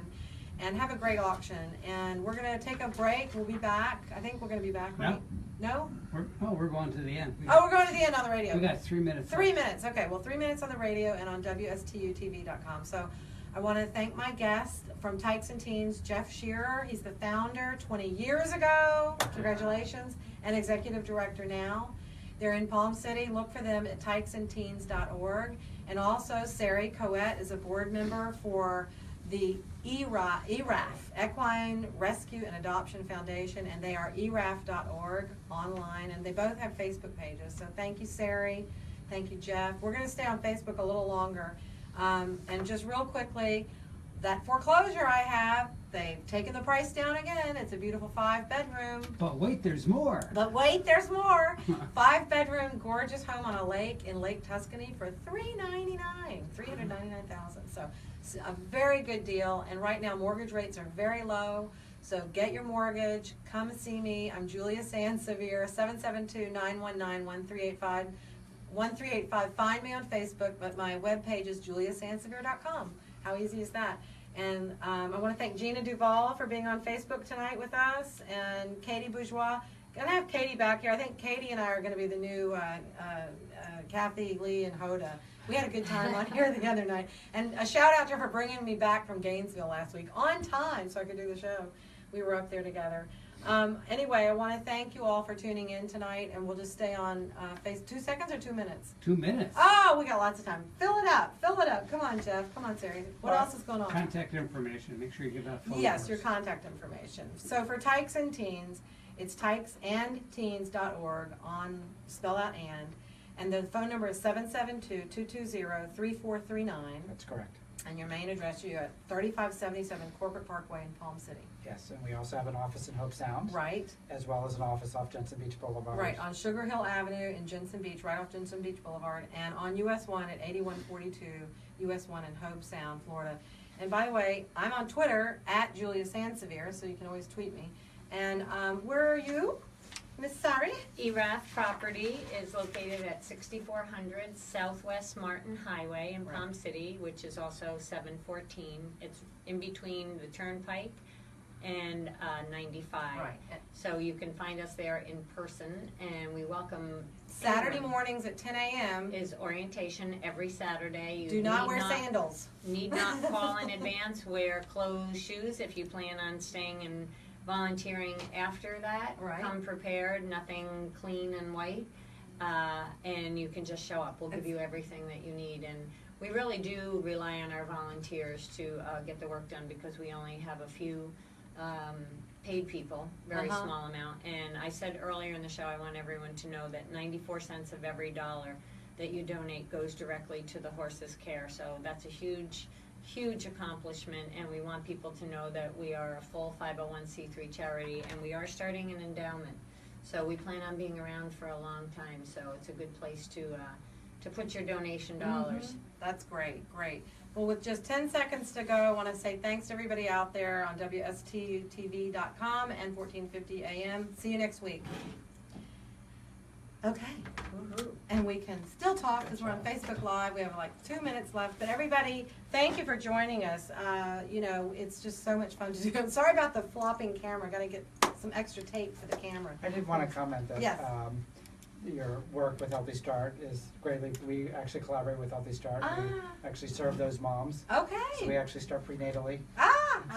S1: And have a great auction. And we're going to take a break. We'll be back. I think we're going to be back, right? No?
S2: We're going to the end.
S1: We're going to the end on the radio.
S2: We got 3 minutes.
S1: 3 minutes. Okay, well, 3 minutes on the radio and on WSTUTV.com. So I want to thank my guest from Tykes and Teens, Jeff Shearer. He's the founder 20 years ago. Congratulations. And executive director now. They're in Palm City. Look for them at tykesandteens.org. And also, Sari Caouette is a board member for the ERAF, Equine Rescue and Adoption Foundation, and they are eraf.org online, and they both have Facebook pages. So thank you, Sari. Thank you, Jeff. We're going to stay on Facebook a little longer. And just real quickly, that foreclosure I have, they've taken the price down again. It's a beautiful 5-bedroom.
S2: But wait, there's more.
S1: But wait, there's more. 5-bedroom, gorgeous home on a lake in Lake Tuscany for $399,000. So it's a very good deal. And right now, mortgage rates are very low. So get your mortgage. Come see me. I'm Julia Sansevere, 772-919-1385. 1385. Find me on Facebook, but my webpage is juliasansevere.com. How easy is that? And I want to thank Gina Duval for being on Facebook tonight with us, and Katie Bourgeois. Gonna have Katie back here. I think Katie and I are going to be the new Kathy, Lee, and Hoda. We had a good time on here the other night. And a shout out to her for bringing me back from Gainesville last week on time so I could do the show. We were up there together. Anyway, I want to thank you all for tuning in tonight, and we'll just stay on 2 seconds or 2 minutes?
S2: 2 minutes.
S1: Oh, we got lots of time. Fill it up. Fill it up. Come on, Jeff. Come on, Sari. What else is going on?
S2: Contact information. Make sure you give out phone
S1: Yes,
S2: numbers.
S1: your contact information. So for Tykes and Teens, it's tykesandteens.org spell out and the phone number is 772-220-3439.
S4: That's correct.
S1: And your main address, you're at 3577 Corporate Parkway in Palm City.
S4: Yes, and we also have an office in Hope Sound.
S1: Right.
S4: As well as an office off Jensen Beach Boulevard.
S1: Right, on Sugar Hill Avenue in Jensen Beach, right off Jensen Beach Boulevard, and on US 1 at 8142 US 1 in Hope Sound, Florida. And by the way, I'm on Twitter at Julia Sansevere, so you can always tweet me. And where are you, Miss Sari?
S3: ERAF property is located at 6400 Southwest Martin Highway in Palm City, which is also 714. It's in between the Turnpike and 95.
S1: Right.
S3: So you can find us there in person, and we welcome
S1: Saturday
S3: anyone.
S1: mornings at 10 a.m.
S3: Is orientation every Saturday. You
S1: Do not
S3: need
S1: wear sandals.
S3: Need not call in advance. Wear closed shoes if you plan on staying and volunteering after that.
S1: Right.
S3: Come prepared, nothing clean and white, and you can just show up. We'll give you everything that you need, and we really do rely on our volunteers to get the work done because we only have a few paid people, very small amount. And I said earlier in the show, I want everyone to know that 94 cents of every dollar that you donate goes directly to the horse's care. So that's a huge accomplishment, and we want people to know that we are a full 501c3 charity, and we are starting an endowment. So we plan on being around for a long time, so it's a good place to put your donation dollars.
S1: That's great, great. Well, with just 10 seconds to go, I want to say thanks to everybody out there on WSTUTV.com and 1450 AM. See you next week. Okay. And we can still talk because we're on Facebook Live. We have like 2 minutes left. But everybody, thank you for joining us. You know, it's just so much fun to do. I'm sorry about the flopping camera. Got to get some extra tape for the camera.
S4: I did want to comment that
S1: Yes.
S4: Your work with Healthy Start is greatly, we actually collaborate with Healthy Start. We actually serve those moms.
S1: Okay.
S4: So we actually start prenatally.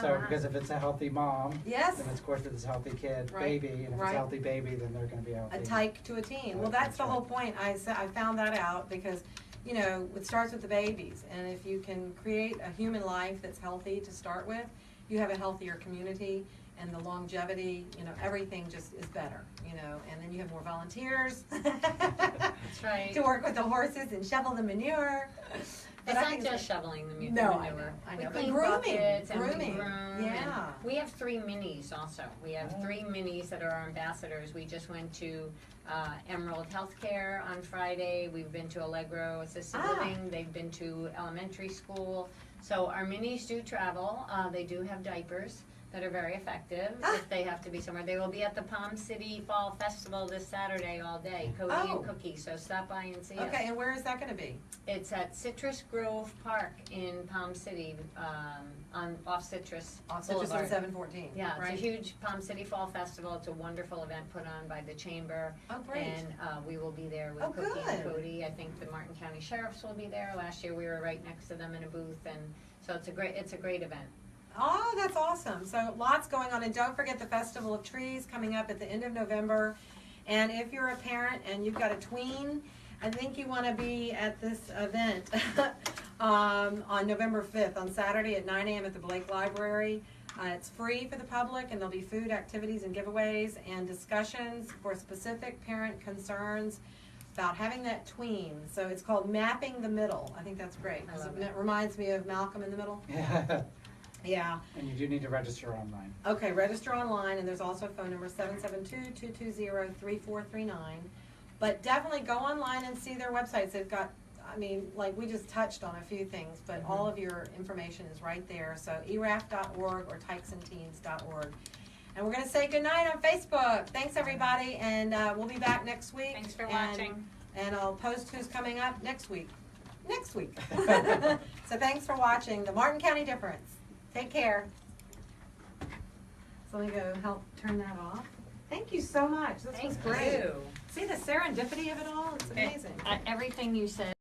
S4: So because if it's a healthy mom,
S1: Yes.
S4: then of course it's a healthy kid,
S1: Right.
S4: baby, and if
S1: Right.
S4: it's a healthy baby, then they're going to be healthy.
S1: A tyke to a teen. Well, that's the whole point. I found that out because, you know, it starts with the babies. And if you can create a human life that's healthy to start with, you have a healthier community, and the longevity, you know, everything just is better, you know. And then you have more volunteers.
S3: That's right.
S1: To work with the horses and shovel the manure. But
S3: It's
S1: I
S3: not
S1: think
S3: just shoveling the manure.
S1: No, I know.
S3: We
S1: But
S3: clean
S1: grooming,
S3: buckets and we
S1: grooming,
S3: groom.
S1: yeah.
S3: And we have 3 minis also. We have 3 minis that are our ambassadors. We just went to Emerald Healthcare on Friday. We've been to Allegro Assisted Living. They've been to elementary school. So our minis do travel. They do have diapers that are very effective if they have to be somewhere. They will be at the Palm City Fall Festival this Saturday all day, Cody and Cookie, so stop by and see us.
S1: Okay, and where is that going to be?
S3: It's at Citrus Grove Park in Palm City, off Citrus
S1: On Citrus
S3: Boulevard.
S1: on 714.
S3: Yeah,
S1: right?
S3: it's a huge Palm City Fall Festival. It's a wonderful event put on by the Chamber.
S1: Oh, great.
S3: And we will be there with
S1: Oh,
S3: Cookie and
S1: good.
S3: Cody. I think the Martin County Sheriffs will be there. Last year we were right next to them in a booth, and so it's a great event.
S1: Oh, that's awesome. So lots going on. And don't forget the Festival of Trees coming up at the end of November. And if you're a parent and you've got a tween, I think you want to be at this event on November 5th, on Saturday at 9 a.m. at the Blake Library. It's free for the public, and there'll be food, activities, and giveaways and discussions for specific parent concerns about having that tween. So it's called Mapping the Middle. I think that's great.
S3: I love
S1: It reminds me of Malcolm in the Middle.
S4: Yeah.
S1: Yeah.
S4: And you do need to register online.
S1: Okay, register online, and there's also a phone number, 772-220-3439. But definitely go online and see their websites. They've got, I mean, like we just touched on a few things, but all of your information is right there. So eraf.org or tykesandteens.org. And we're going to say goodnight on Facebook. Thanks, everybody, and we'll be back next week.
S3: Thanks for watching.
S1: And I'll post who's coming up next week. Next week. So thanks for watching The Martin County Difference. Take care. So let me go help turn that off. Thank you so much. This was great.
S3: You.
S1: See the serendipity of it all? It's amazing.
S3: Everything you said.